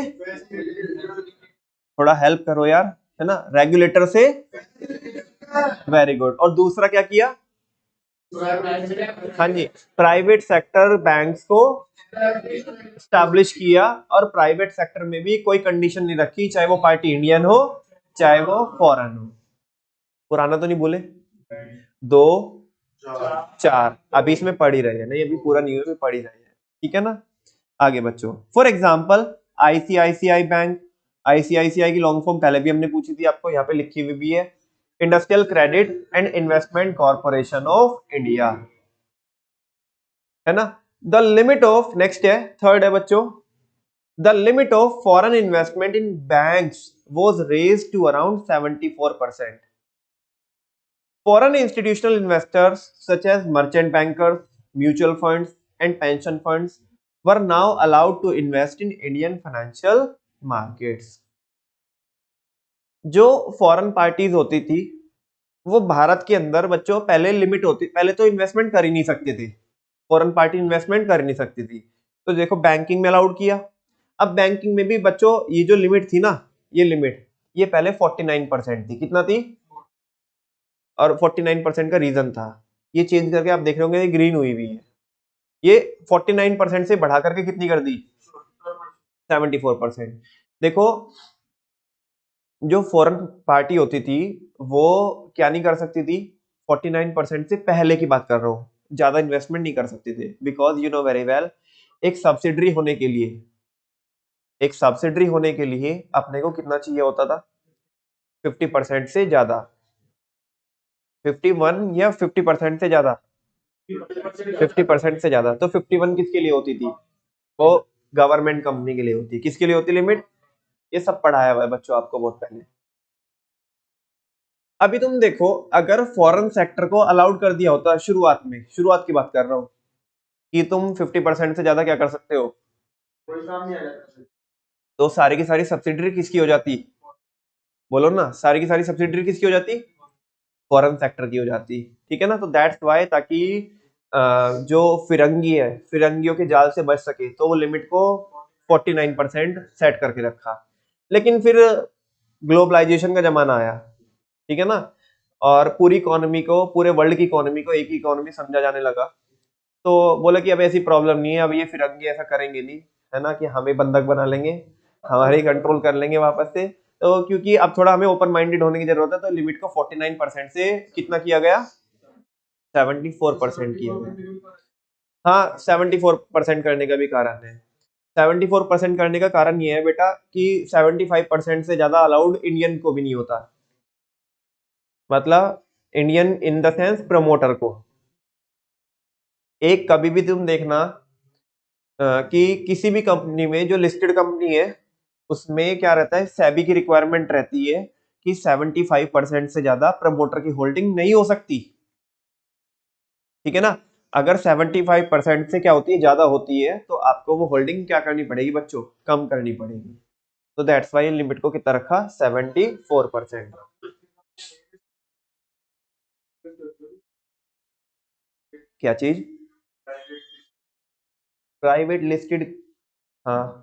थोड़ा हेल्प करो यार, है ना, रेगुलेटर से, वेरी गुड। और दूसरा क्या किया, हाँ जी, प्राइवेट सेक्टर बैंक्स को स्टैब्लिश किया, और प्राइवेट सेक्टर में भी कोई कंडीशन नहीं रखी, चाहे वो पार्टी इंडियन हो चाहे वो फॉरेन हो। पुराना तो नहीं बोले, 2 4 अभी इसमें पढ़ ही रहे हैं, नहीं अभी पूरा नहीं हुआ, पढ़ ही रहे हैं, ठीक है ना। आगे बच्चों, for example ICICI bank, ICICI की लॉन्ग फॉर्म पहले भी हमने पूछी थी आपको, यहाँ पे लिखी हुई भी है, industrial credit and investment corporation of India, है ना। द लिमिट ऑफ, नेक्स्ट है, थर्ड है बच्चों, the limit of foreign investment in banks was raised to around 74%. Foreign institutional investors such as merchant bankers, mutual funds and pension funds were now allowed to invest in Indian financial markets. जो foreign parties होती थी वो भारत के अंदर बच्चों पहले limit होती, पहले तो इन्वेस्टमेंट कर ही नहीं सकते थे, फॉरेन पार्टी इन्वेस्टमेंट कर नहीं सकती थी। तो देखो बैंकिंग में अलाउड किया। अब बैंकिंग में भी बच्चों ये जो लिमिट थी ना, ये लिमिट, ये पहले 49% थी, कितना थी, और 49% का रीजन था, ये चेंज करके आप देख रहे होंगे ये ग्रीन हुई हुई है, ये 49% से बढ़ा करके कितनी कर दी, 74%। देखो जो फॉरेन पार्टी होती थी वो क्या नहीं कर सकती थी, 49% से पहले की बात कर रहा हूँ, ज्यादा इन्वेस्टमेंट नहीं कर सकते थे, because you know very well, एक सब्सिडरी होने के लिए, एक सब्सिडरी होने के लिए अपने को कितना चाहिए होता था, 50% से ज्यादा, 51 या 50% से ज्यादा, 50% से ज्यादा। तो 51 किसके लिए होती थी, वो गवर्नमेंट कंपनी के लिए होती है, किसके लिए होती लिमिट, ये सब पढ़ाया हुआ है बच्चों आपको बहुत पहले। अभी तुम देखो, अगर फॉरेन सेक्टर को अलाउड कर दिया होता शुरुआत में, शुरुआत की बात कर रहा हूँ, कि तुम 50% से ज्यादा क्या कर सकते हो, कोई काम नहीं आ जाता, तो सारी की सारी सब्सिडरी किसकी हो जाती, बोलो ना, सारी की सारी सब्सिडरी किसकी हो जाती, फॉरेन सेक्टर की हो जाती, ठीक है ना। तो दैट्स वाई, ताकि जो फिरंगी है, फिरंगियों के जाल से बच सके, तो वो लिमिट को 49% सेट करके रखा। लेकिन फिर ग्लोबलाइजेशन का जमाना आया, ठीक है ना, और पूरी इकोनॉमी को, पूरे वर्ल्ड की इकोनॉमी को एक ही इकोनॉमी समझा जाने लगा। तो बोला कि अब ऐसी प्रॉब्लम नहीं है, अब ये फिरंगी ऐसा करेंगे नहीं, है ना, कि हमें बंधक बना लेंगे, हमारे कंट्रोल कर लेंगे वापस से। तो क्योंकि अब थोड़ा हमें ओपन माइंडेड होने की जरूरत है, तो लिमिट को 49% से कितना किया गया, 74% किया गया। हाँ, 74% करने का भी कारण है। 74% करने का कारण ये है बेटा कि 75% से ज्यादा अलाउड इंडियन को भी नहीं होता, मतलब Indian in the sense promoter को। एक कभी भी तुम देखना कि किसी भी कंपनी में, जो लिस्टेड कंपनी है, उसमें क्या रहता है, सेबी की रिक्वायरमेंट रहती है कि 75% से ज्यादा प्रमोटर की होल्डिंग नहीं हो सकती, ठीक है ना। अगर 75% से क्या होती है, ज्यादा होती है, तो आपको वो होल्डिंग क्या करनी पड़ेगी बच्चों, कम करनी पड़ेगी। तो दैट्स वाई लिमिट को कितना रखा, 74%। क्या चीज, प्राइवेट लिस्टेड, हाँ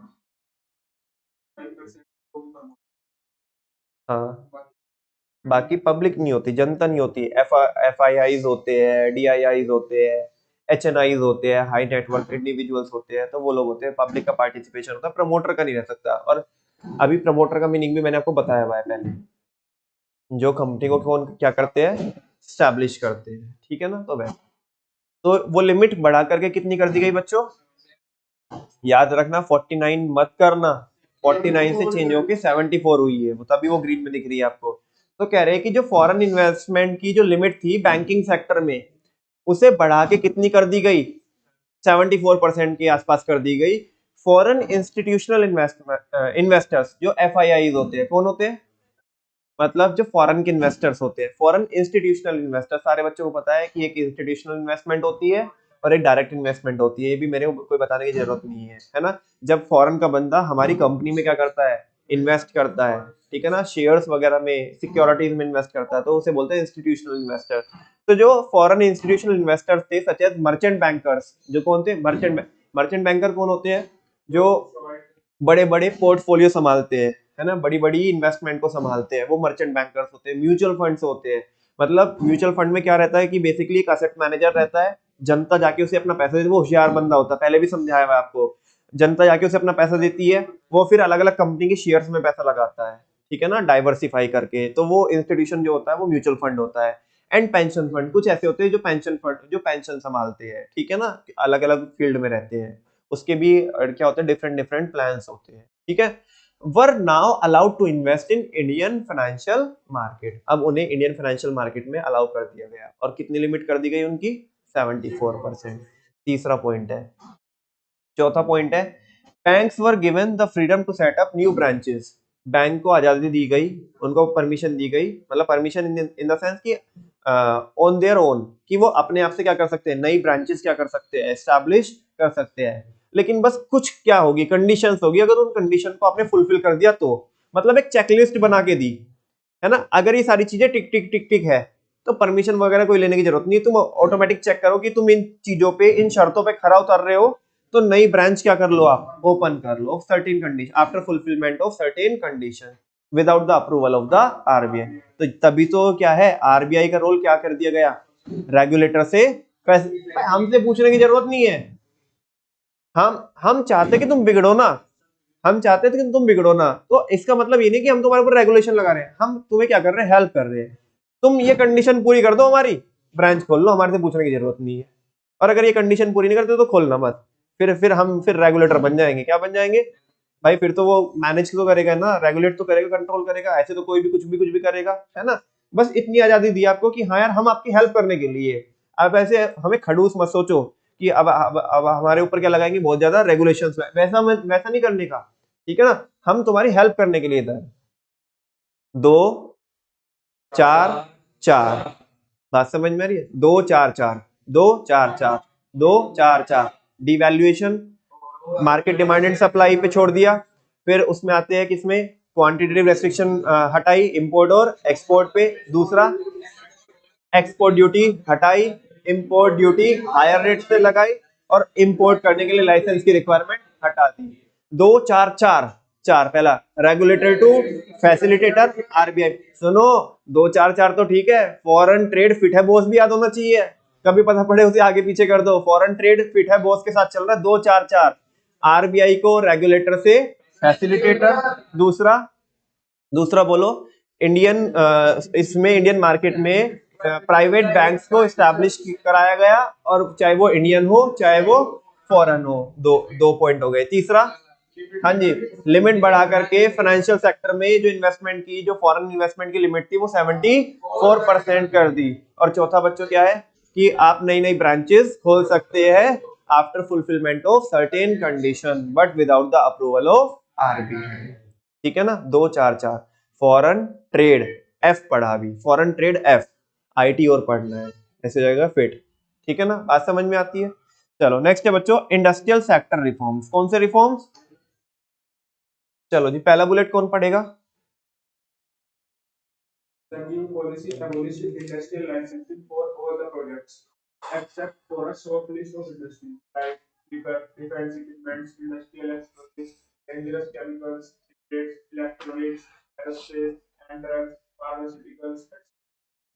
हाँ, बाकी पब्लिक नहीं होती, जनता नहीं होती, एफ आई आईज होते हैं, डी आई आईज होते हैं, एच एन आईज होते हैं, हाई नेटवर्क इंडिविजुअल्स होते हैं, तो वो लोग होते हैं, पब्लिक का पार्टिसिपेशन होता है, प्रमोटर का नहीं रह सकता। और अभी प्रमोटर का मीनिंग भी मैंने आपको बताया हुआ है पहले, जो कंपनी को कौन क्या करते हैं, स्टैब्लिश करते हैं, ठीक है ना। तो वैसे तो वो लिमिट बढ़ा करके कितनी कर दी गई बच्चों, याद रखना 49 मत करना, 49 से चेंज होके 74 हुई है, वो तभी वो ग्रीन में दिख रही है आपको। तो कह रहे हैं कि जो फॉरेन इन्वेस्टमेंट की जो लिमिट थी बैंकिंग सेक्टर में, उसे बढ़ा के कितनी कर दी गई, 74% के आसपास कर दी गई। फॉरेन इंस्टीट्यूशनल इन्वेस्टर्स, जो एफ आई आई होते हैं, कौन होते हैं, मतलब जो फॉरेन के इन्वेस्टर्स होते हैं, फॉरेन इंस्टीट्यूशनल इन्वेस्टर, सारे बच्चों को पता है कि एक इंस्टीट्यूशनल इन्वेस्टमेंट होती है और एक डायरेक्ट इन्वेस्टमेंट होती है, ये भी मेरे को कोई बताने की जरूरत नहीं है ना। जब फॉरेन का बंदा हमारी कंपनी में क्या करता है, इन्वेस्ट करता है, ठीक है ना, शेयर्स वगैरह में, सिक्योरिटीज में इन्वेस्ट करता है, तो उसे बोलते हैं इंस्टीट्यूशनल इन्वेस्टर। तो जो फॉरेन इंस्टीट्यूशनल इन्वेस्टर्स थे, सच एज मर्चेंट बैंकर्स, जो कौन थे, मर्चेंट बैंकर कौन होते हैं, जो बड़े बड़े पोर्टफोलियो संभालते हैं, है ना, बड़ी बड़ी इन्वेस्टमेंट को संभालते हैं, वो मर्चेंट बैंकर्स होते हैं। म्यूचुअल फंड्स होते हैं, मतलब म्यूचुअल फंड में क्या रहता है कि बेसिकली एक असेट मैनेजर रहता है, जनता जाके उसे अपना पैसा देती है, वो होशियार बंदा होता है, पहले भी समझाया हुआ है आपको। जनता जाके उसे अपना पैसा देती है, वो फिर अलग अलग कंपनी के शेयर्स में पैसा लगाता है, ठीक है ना, डाइवर्सिफाई करके। तो वो इंस्टीट्यूशन जो होता है वो म्यूचुअल फंड होता है। एंड पेंशन फंड कुछ ऐसे होते हैं जो पेंशन फंड, जो पेंशन संभालते हैं, ठीक है ना, अलग अलग फील्ड में रहते हैं, उसके भी क्या होते हैं, डिफरेंट डिफरेंट प्लान्स होते हैं, ठीक है। Were now allowed to invest in Indian financial market, अब उन्हें इंडियन फाइनेंशियल मार्केट में अलाउ कर दिया गया, और कितनी लिमिट कर दी गई उनकी, 74%। तीसरा पॉइंट है। चौथा पॉइंट है, banks were given the freedom to set up new branches, bank को आजादी दी गई, उनको परमिशन दी गई, मतलब परमिशन इन द सेंस कि ऑन देयर ओन, कि वो अपने आप से क्या कर सकते हैं, नई ब्रांचेस क्या कर सकते हैं, एस्टैब्लिश कर सकते हैं। लेकिन बस कुछ क्या होगी, कंडीशंस होगी, अगर उन कंडीशन को आपने फुलफिल कर दिया तो, मतलब एक चेकलिस्ट बना के दी, है ना, अगर ये सारी चीजें टिक टिक टिक टिक है, तो परमिशन वगैरह कोई लेने की जरूरत नहीं, तुम ऑटोमेटिक चेक करो कि तुम इन चीजों पे, इन शर्तों पे खरा उतर रहे हो, तो नई ब्रांच क्या कर लो, आप ओपन कर लो, certain condition, after fulfilment of certain condition, without the approval of the RBI. तो तभी तो क्या है, आरबीआई का रोल क्या कर दिया गया, रेगुलेटर से हमसे पूछने की जरूरत नहीं है। हम चाहते कि तुम बिगड़ो ना, हम चाहते थे कि तुम बिगड़ो ना, तो इसका मतलब ये नहीं कि हम तुम्हारे ऊपर रेगुलेशन लगा रहे हैं, हम तुम्हें क्या कर रहे हैं, हेल्प कर रहे हैं। तुम ये कंडीशन पूरी कर दो, हमारी ब्रांच खोल लो, हमारे से पूछने की जरूरत नहीं है। और अगर ये कंडीशन पूरी नहीं करते तो खोलना मत, फिर हम फिर रेगुलेटर बन जाएंगे, क्या बन जाएंगे भाई, फिर तो वो मैनेज तो करेगा ना, रेगुलेट तो करेगा, कंट्रोल करेगा, ऐसे तो कोई भी कुछ भी करेगा, है ना। बस इतनी आजादी दी आपको कि हाँ यार, हम आपकी हेल्प करने के लिए, आप ऐसे हमें खड़ूस मत सोचो कि अब हमारे ऊपर क्या लगाएंगे, बहुत ज्यादा रेगुलेशंस, वैसा नहीं करने का, ठीक है ना, हम तुम्हारी हेल्प करने के लिए इधर। 2 4 4, बात समझ में आ रही है, 2 4 4, 2 4 4, 2 4 4, devaluation, market demand and supply पे छोड़ दिया। फिर उसमें आते हैं किसमें, क्वांटिटेटिव रेस्ट्रिक्शन हटाई, इंपोर्ट और एक्सपोर्ट पे। दूसरा, एक्सपोर्ट ड्यूटी हटाई, इंपोर्ट ड्यूटी हायर रेट से लगाई और इंपोर्ट करने के लिए लाइसेंस की रिक्वायरमेंट हटा दी। 2 4 4 पहला रेगुलेटर टू फैसिलिटेटर आरबीआई। सुनो 2 4 4 तो ठीक है, फॉरेन ट्रेड फिट है बॉस भी याद होना चाहिए, कभी पता पड़े उसे आगे पीछे कर दो। फॉरेन ट्रेड फिट है बॉस के साथ चल रहा है 2 4 4। आरबीआई को रेगुलेटर से फैसिलिटेटर, दूसरा दूसरा बोलो इंडियन इसमें इंडियन मार्केट में प्राइवेट बैंक्स को एस्टैब्लिश कराया गया, और चाहे वो इंडियन हो चाहे वो फॉरेन हो। दो दो पॉइंट हो गए। तीसरा, हाँ जी, लिमिट बढ़ा करके फाइनेंशियल सेक्टर में जो इन्वेस्टमेंट की, जो फॉरेन इन्वेस्टमेंट की लिमिट थी वो 74% कर दी। और चौथा बच्चों क्या है कि आप नई नई ब्रांचेस खोल सकते हैं after fulfilment of certain condition but without the approval of RBI. ठीक है ना। 2 4 4 फॉरेन ट्रेड एफ पढ़ा, अभी फॉरेन ट्रेड एफ आईटी और पढ़ना है, ऐसे जाएगा फिट। ठीक है ना, बात समझ में आती है। चलो नेक्स्ट है बच्चों इंडस्ट्रियल सेक्टर रिफॉर्म्स। कौन से रिफॉर्म्स? चलो जी, पहला बुलेट कौन पढ़ेगा? The new policy abolishes industrial licensing for all the products except for a short list of industries like defense equipments, industrial explosives, dangerous chemicals, cigarettes, electronics, aerospace, and drugs, pharmaceuticals.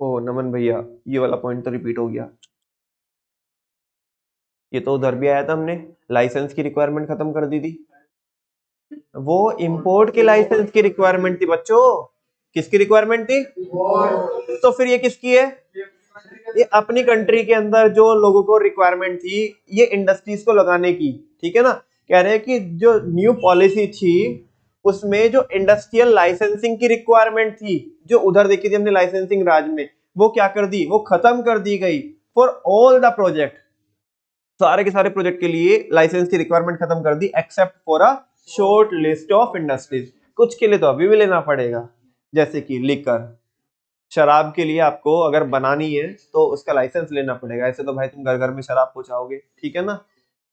ओ नमन भैया, ये वाला point तो repeat हो गया। ये तो उधर भी आया था, हमने लाइसेंस की रिक्वायरमेंट खत्म कर दी थी। वो इंपोर्ट के लाइसेंस की रिक्वायरमेंट थी बच्चों। किसकी रिक्वायरमेंट थी? तो फिर ये किसकी है? ये अपनी कंट्री के अंदर जो लोगों को रिक्वायरमेंट थी ये इंडस्ट्रीज को लगाने की। ठीक है ना। कह रहे हैं कि जो न्यू पॉलिसी थी उसमें जो इंडस्ट्रियल लाइसेंसिंग की रिक्वायरमेंट थी, जो उधर देखी थी हमने लाइसेंसिंग राज में, वो क्या कर दी? वो खत्म कर दी गई फॉर ऑल द प्रोजेक्ट। सारे के सारे प्रोजेक्ट के लिए लाइसेंस की रिक्वायरमेंट खत्म कर दी except for a short list of industries. कुछ के लिए तो अभी भी लेना पड़ेगा, जैसे कि लिकर, शराब के लिए आपको अगर बनानी है तो उसका लाइसेंस लेना पड़ेगा, ऐसे तो भाई तुम घर घर में शराब पहुंचाओगे। ठीक है ना।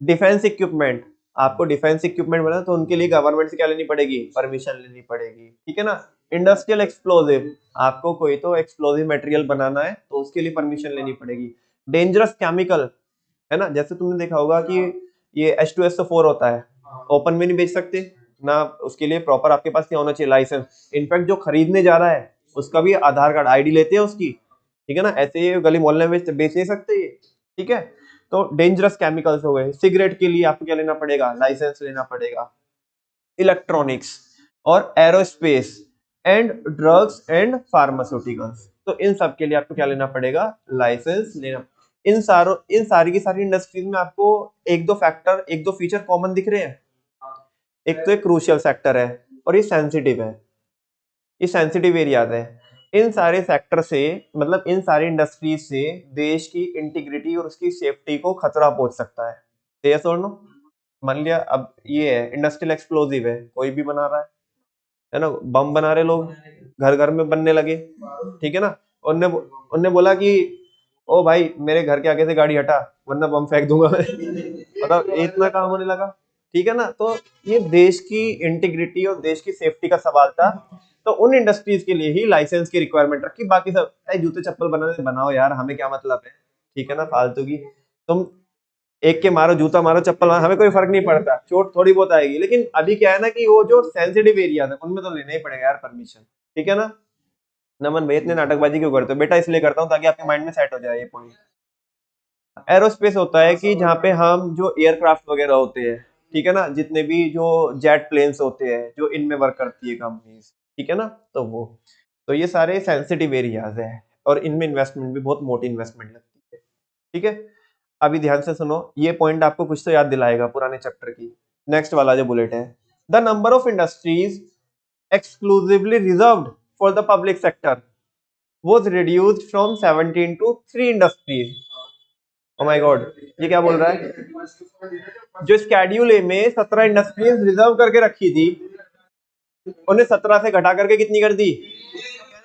डिफेंस इक्विपमेंट, आपको डिफेंस इक्विपमेंट बना तो उनके लिए गवर्नमेंट से क्या लेनी पड़ेगी? परमिशन लेनी पड़ेगी। ठीक है ना। इंडस्ट्रियल एक्सप्लोजिव, आपको कोई तो एक्सप्लोजिव मटेरियल बनाना है तो उसके लिए परमिशन लेनी पड़ेगी। डेंजरस केमिकल है ना, जैसे तुमने देखा होगा कि ये H2SO4 होता है, ओपन में नहीं बेच सकते ना, उसके लिए प्रॉपर आपके पास क्या होना चाहिए? लाइसेंस। इनफैक्ट जो खरीदने जा रहा है उसका भी आधार कार्ड आईडी लेते हैं उसकी। ठीक है ना। ऐसे ये गली मोहल्ले में बेच नहीं सकते ये। ठीक है। तो डेंजरस केमिकल्स हो गए। सिगरेट के लिए आपको क्या लेना पड़ेगा? लाइसेंस लेना पड़ेगा। इलेक्ट्रॉनिक्स और aerospace and drugs and pharmaceuticals, तो इन सब के लिए आपको क्या लेना पड़ेगा? लाइसेंस लेना। इन सारी की सारी इंडस्ट्रीज में आपको एक दो फैक्टर, एक दो फीचर कॉमन दिख रहे हैं। एक तो एक क्रूशियल सेक्टर है और ये सेंसिटिव है, ये सेंसिटिव एरियाज है। इन सारे सेक्टर से, मतलब इन सारी इंडस्ट्रीज से देश की इंटीग्रिटी और उसकी सेफ्टी को खतरा पहुंच सकता है। यस और नो? मान लिया अब ये है इंडस्ट्रियल एक्सप्लोजिव है, कोई भी बना रहा है ना, बम बना रहे लोग, घर घर में बनने लगे। ठीक है ना। उनने उनने बोला कि ओ भाई मेरे घर के आगे से गाड़ी हटा वरना बम फेंक दूंगा मैं। मतलब इतना काम होने लगा। ठीक है ना। तो ये देश की इंटीग्रिटी और देश की सेफ्टी का सवाल था, तो उन इंडस्ट्रीज के लिए ही लाइसेंस की रिक्वायरमेंट रखी। बाकी सब जूते चप्पल बनाने बनाओ यार, हमें क्या मतलब है। ठीक है ना, फालतू की। तुम एक के मारो, जूता मारो, चप्पल मारो, हमें कोई फर्क नहीं पड़ता, चोट थोड़ी बहुत आएगी। लेकिन अभी क्या है ना कि वो जो सेंसिटिव एरिया है उनमें तो लेना ही पड़ेगा यार परमिशन। ठीक है ना। नमन भाई इतने नाटकबाजी क्यों करते हो? बेटा इसलिए करता हूँ ताकि आपके माइंड में सेट हो जाए ये पॉइंट। एरोस्पेस होता है कि जहाँ पे हम जो एयरक्राफ्ट वगैरह होते हैं, ठीक है ना, जितने भी जो जेट प्लेन्स होते हैं जो इनमें वर्क करती है कंपनीज, ठीक है ना, तो वो, तो ये सारे सेंसिटिव एरियाज है और इनमें इन्वेस्टमेंट भी बहुत मोटी इन्वेस्टमेंट लगती है। ठीक है। अभी ध्यान से सुनो, ये पॉइंट आपको कुछ तो याद दिलाएगा पुराने चैप्टर की। नेक्स्ट वाला जो बुलेट है, the number of industries exclusively reserved for the public sector was reduced from 17 to 3 industries. Oh my God, ये क्या बोल रहा है? जो स्केड्यूल ए में 17 इंडस्ट्रीज रिजर्व करके रखी थी उन्हें 17 से घटा करके कितनी कर दी?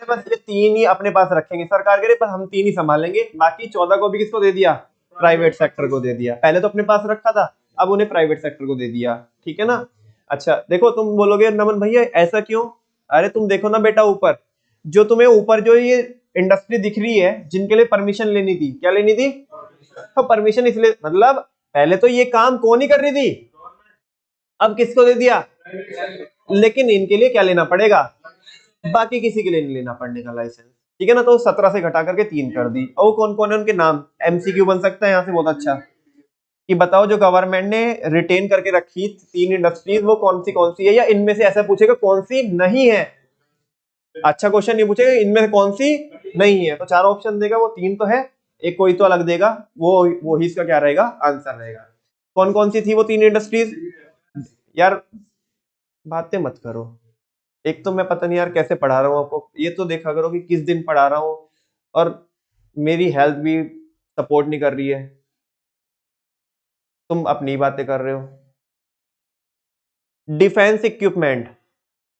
बस ये 3 ही अपने पास रखेंगे, सरकार के पास हम 3 ही संभालेंगे, बाकी 14 को भी किसको दे दिया? प्राइवेट सेक्टर को दे दिया। पहले तो अपने पास रखा था, अब उन्हें प्राइवेट सेक्टर को दे दिया। ठीक है ना। अच्छा देखो, तुम बोलोगे नमन भैया ऐसा क्यों? अरे तुम देखो ना बेटा, ऊपर जो तुम्हें ऊपर जो ये इंडस्ट्री दिख रही है जिनके लिए परमिशन लेनी थी, क्या लेनी थी? तो परमिशन इसलिए, मतलब पहले तो ये काम कौन ही कर रही थी, अब किसको दे दिया, लेकिन इनके लिए क्या लेना पड़ेगा, बाकी किसी के लिए नहीं लेना पड़ने का लाइसेंस, ठीक है ना। तो 17 से घटा करके 3 कर दी। और कौन कौन है उनके नाम, एमसीक्यू बन सकता है यहाँ से बहुत अच्छा, कि बताओ जो गवर्नमेंट ने रिटेन करके रखी 3 इंडस्ट्रीज वो कौन सी है, या इनमें से ऐसा पूछेगा कौन सी नहीं है, अच्छा क्वेश्चन नहीं पूछेगा इनमें से कौन सी नहीं है, तो 4 ऑप्शन देगा, वो 3 तो है, एक कोई तो अलग देगा, वो ही इसका क्या रहेगा, आंसर रहेगा। कौन कौन सी थी वो 3 इंडस्ट्रीज, यार बातें मत करो, एक तो मैं पता नहीं यार कैसे पढ़ा रहा हूँ आपको, ये तो देखा करो कि किस दिन पढ़ा रहा हूँ, और मेरी हेल्थ भी सपोर्ट नहीं कर रही है, तुम अपनी बातें कर रहे हो। डिफेंस इक्विपमेंट,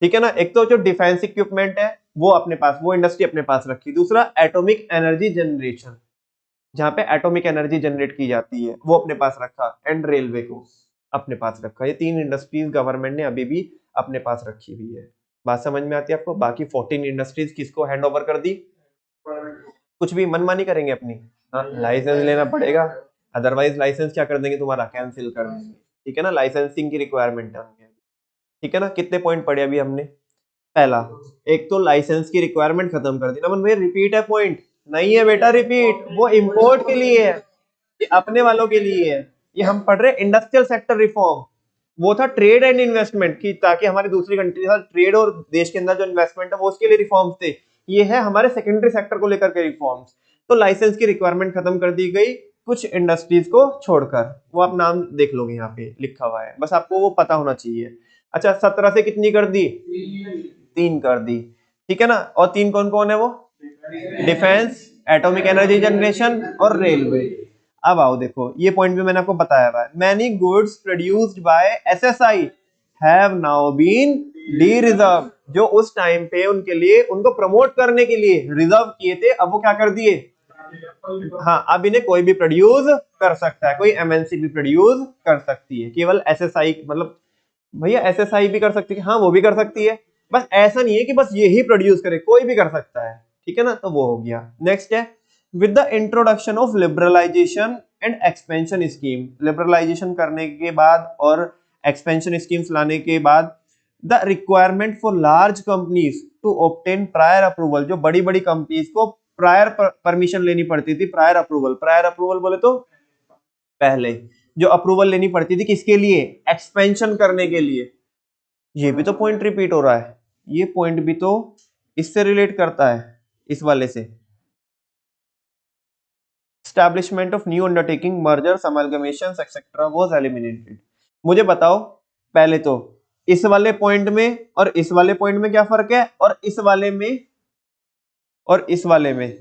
ठीक है ना, एक तो जो डिफेंस इक्विपमेंट है वो अपने पास, वो इंडस्ट्री अपने पास रखी। दूसरा एटॉमिक एनर्जी जनरेशन, जहां पे एटॉमिक एनर्जी जनरेट की जाती है वो अपने पास रखा, एंड रेलवे को अपने पास रखा। ये 3 इंडस्ट्रीज गवर्नमेंट ने अभी भी अपने पास रखी हुई है। बात समझ में आती है आपको। बाकी 14 इंडस्ट्रीज किसको हैंड ओवर कर दी, कुछ भी मनमानी करेंगे अपनी, हाँ लाइसेंस लेना पड़ेगा, अदरवाइज लाइसेंस क्या कर देंगे तुम्हारा, कैंसिल कर देंगे, ठीक है ना, लाइसेंसिंग की रिक्वायरमेंट है उनके, ठीक है ना। कितने पॉइंट पढ़े अभी हमने, पहला, एक तो लाइसेंस की रिक्वायरमेंट खत्म कर दी। नमन भैया रिपीट है पॉइंट, नहीं है बेटा रिपीट, वो इंपोर्ट के लिए है, ये अपने वालों के लिए है, ये हम पढ़ रहे इंडस्ट्रियल सेक्टर रिफॉर्म, वो था ट्रेड एंड इन्वेस्टमेंट की, ताकि हमारी दूसरी कंट्री के साथ ट्रेड और देश के अंदर जो इन्वेस्टमेंट है वो उसके लिए रिफॉर्म्स थे। ये है हमारे सेकेंडरी सेक्टर को लेकर के रिफॉर्म्स। तो लाइसेंस की रिक्वायरमेंट खत्म कर दी गई कुछ इंडस्ट्रीज को छोड़कर, वो आप नाम देख लोगे यहाँ पे लिखा हुआ है, बस आपको वो पता होना चाहिए। अच्छा 17 से कितनी कर दी, 3 कर दी, ठीक है ना। और 3 कौन कौन है वो, डिफेंस, एटॉमिक एनर्जी जनरेशन और रेलवे। अब आओ देखो, ये पॉइंट भी मैंने आपको बताया हुआ है, many goods produced by SSI have now been dereserve, जो उस टाइम पे उनके लिए, उनको प्रमोट करने के लिए रिजर्व किए थे, अब वो क्या कर दिए, हाँ अब इन्हें कोई भी प्रोड्यूस कर सकता है, कोई एमएनसी भी प्रोड्यूस कर सकती है, केवल एसएसआई, मतलब भैया एसएसआई भी कर सकती है, हाँ वो भी कर सकती है, बस ऐसा नहीं है कि बस यही प्रोड्यूस करे, कोई भी कर सकता है, ठीक है ना। तो वो हो गया। नेक्स्ट है, with the introduction of liberalisation and expansion scheme, liberalisation करने के बाद और एक्सपेंशन स्कीम्स लाने के बाद, the requirement for large companies to obtain prior approval, जो बड़ी बड़ी कंपनीज को प्रायर परमिशन लेनी पड़ती थी, प्रायर अप्रूवल, प्रायर अप्रूवल बोले तो पहले जो अप्रूवल लेनी पड़ती थी, किसके लिए, एक्सपेंशन करने के लिए। ये भी तो पॉइंट रिपीट हो रहा है, ये पॉइंट भी तो इससे रिलेट करता है, इस वाले से। Establishment of new undertaking, mergers, amalgamations etcetera was eliminated. मुझे बताओ पहले तो इस वाले पॉइंट में और इस वाले पॉइंट में क्या फर्क है, और इस वाले में और इस वाले में,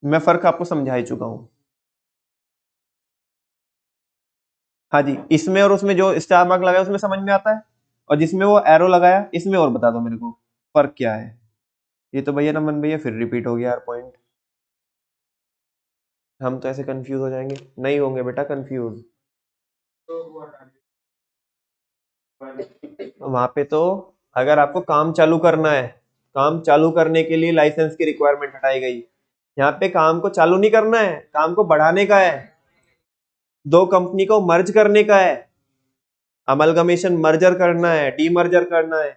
मैं फर्क आपको समझा ही चुका हूं। हाँ जी, इसमें और उसमें जो स्टार मार्क लगाया उसमें समझ में आता है, और जिसमें वो एरो लगाया इसमें, और बता दो मेरे को फर्क क्या है। ये तो भैया नमन भैया फिर रिपीट हो गया यार पॉइंट, हम तो ऐसे कंफ्यूज हो जाएंगे, नहीं होंगे बेटा कंफ्यूज। वहां पे तो अगर आपको काम चालू करना है, काम चालू करने के लिए लाइसेंस की रिक्वायरमेंट हटाई गई, यहाँ पे काम को चालू नहीं करना है, काम को बढ़ाने का है, दो कंपनी को मर्ज करने का है, अमलगमेशन मर्जर करना है, डीमर्जर करना है,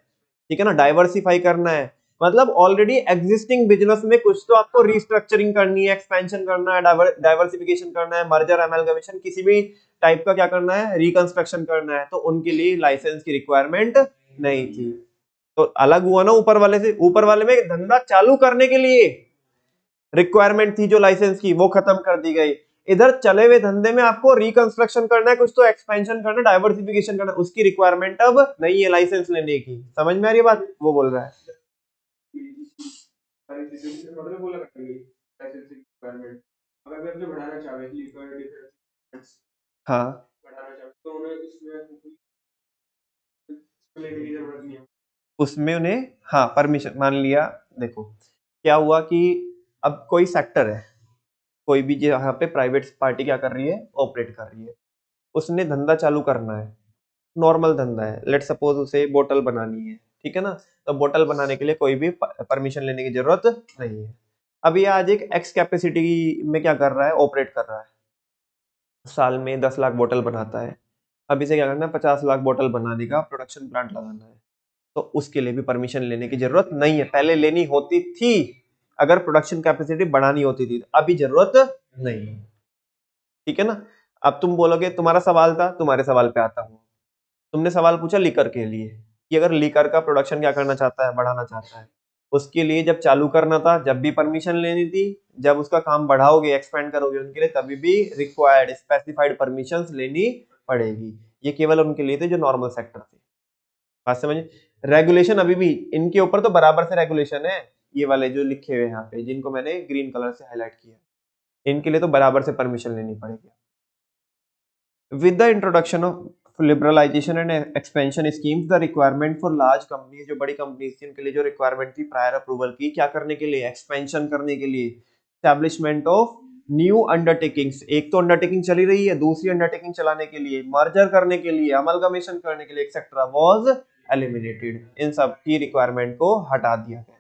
ठीक है ना, डाइवर्सिफाई करना है, मतलब ऑलरेडी एग्जिस्टिंग बिजनेस में कुछ तो आपको रिस्ट्रक्चरिंग करनी है, एक्सपेंशन करना है, डाइवर्सिफिकेशन करना है, मर्जर अमलगमेशन किसी भी टाइप का क्या करना है, रिकंस्ट्रक्शन करना है, तो उनके लिए लाइसेंस की रिक्वायरमेंट नहीं थी। तो अलग हुआ ना ऊपर वाले से, ऊपर वाले में धंधा चालू करने के लिए रिक्वायरमेंट थी जो लाइसेंस की, वो खत्म कर दी गई। इधर चले हुए धंधे में आपको रिकंस्ट्रक्शन करना है, कुछ तो एक्सपेंशन करना है, डाइवर्सिफिकेशन करना है, उसकी रिक्वायरमेंट अब नहीं है लाइसेंस लेने की। समझ में आ रही है बात, वो बोल रहा है। हाँ उसमें उन्हें, हाँ परमिशन मान लिया। देखो क्या हुआ कि अब कोई सेक्टर है, कोई भी यहाँ पे प्राइवेट पार्टी क्या कर रही है, ऑपरेट कर रही है, उसने धंधा चालू करना है, नॉर्मल धंधा है, लेट सपोज उसे बोतल बनानी है, ठीक है ना। तो बोतल बनाने के लिए कोई भी परमिशन लेने की जरूरत नहीं है। अभी आज एक एक्स कैपेसिटी में क्या कर रहा है, ऑपरेट कर रहा है, साल में 10 लाख बोतल बनाता है। अब इसे क्या करना है, 50 लाख बोतल बनाने का प्रोडक्शन प्लांट लगाना है। तो उसके लिए भी परमिशन लेने की जरूरत नहीं है, पहले लेनी होती थी अगर प्रोडक्शन कैपेसिटी बढ़ानी होती थी, अभी जरूरत नहीं है। ठीक है ना। अब तुम बोलोगे, तुम्हारा सवाल था, तुम्हारे सवाल पे आता हूँ। तुमने सवाल पूछा लीकर के लिए कि अगर लीकर का प्रोडक्शन क्या करना चाहता है, बढ़ाना चाहता है, उसके लिए जब चालू करना था जब भी परमिशन लेनी थी, जब उसका काम बढ़ाओगे एक्सपेंड करोगे उनके लिए तभी भी रिक्वायर्ड स्पेसिफाइड परमिशंस लेनी पड़ेगी। ये केवल उनके लिए थे जो नॉर्मल सेक्टर थे। बात समझे। रेगुलेशन अभी भी इनके ऊपर तो बराबर से रेगुलेशन है, ये वाले जो लिखे हुए यहाँ पे जिनको मैंने ग्रीन कलर से हाईलाइट किया, इनके लिए तो बराबर से परमिशन लेनी पड़ेगी। With the introduction of liberalization and expansion schemes, the requirement for large companies, जो बड़ी कंपनीज थी उनके लिए जो रिक्वायरमेंट थी प्रायर अप्रूवल की, क्या करने के लिए, एक्सपेंशन करने के लिए, एस्टैब्लिशमेंट ऑफ न्यू अंडरटेकिंग्स, एक तो अंडरटेकिंग चली रही है, दूसरी अंडरटेकिंग चलाने के लिए, मर्जर करने के लिए, अमलगमेशन करने के लिए एक्सेट्रा वाज एलिमिनेटेड। इन सब की रिक्वायरमेंट को हटा दिया गया।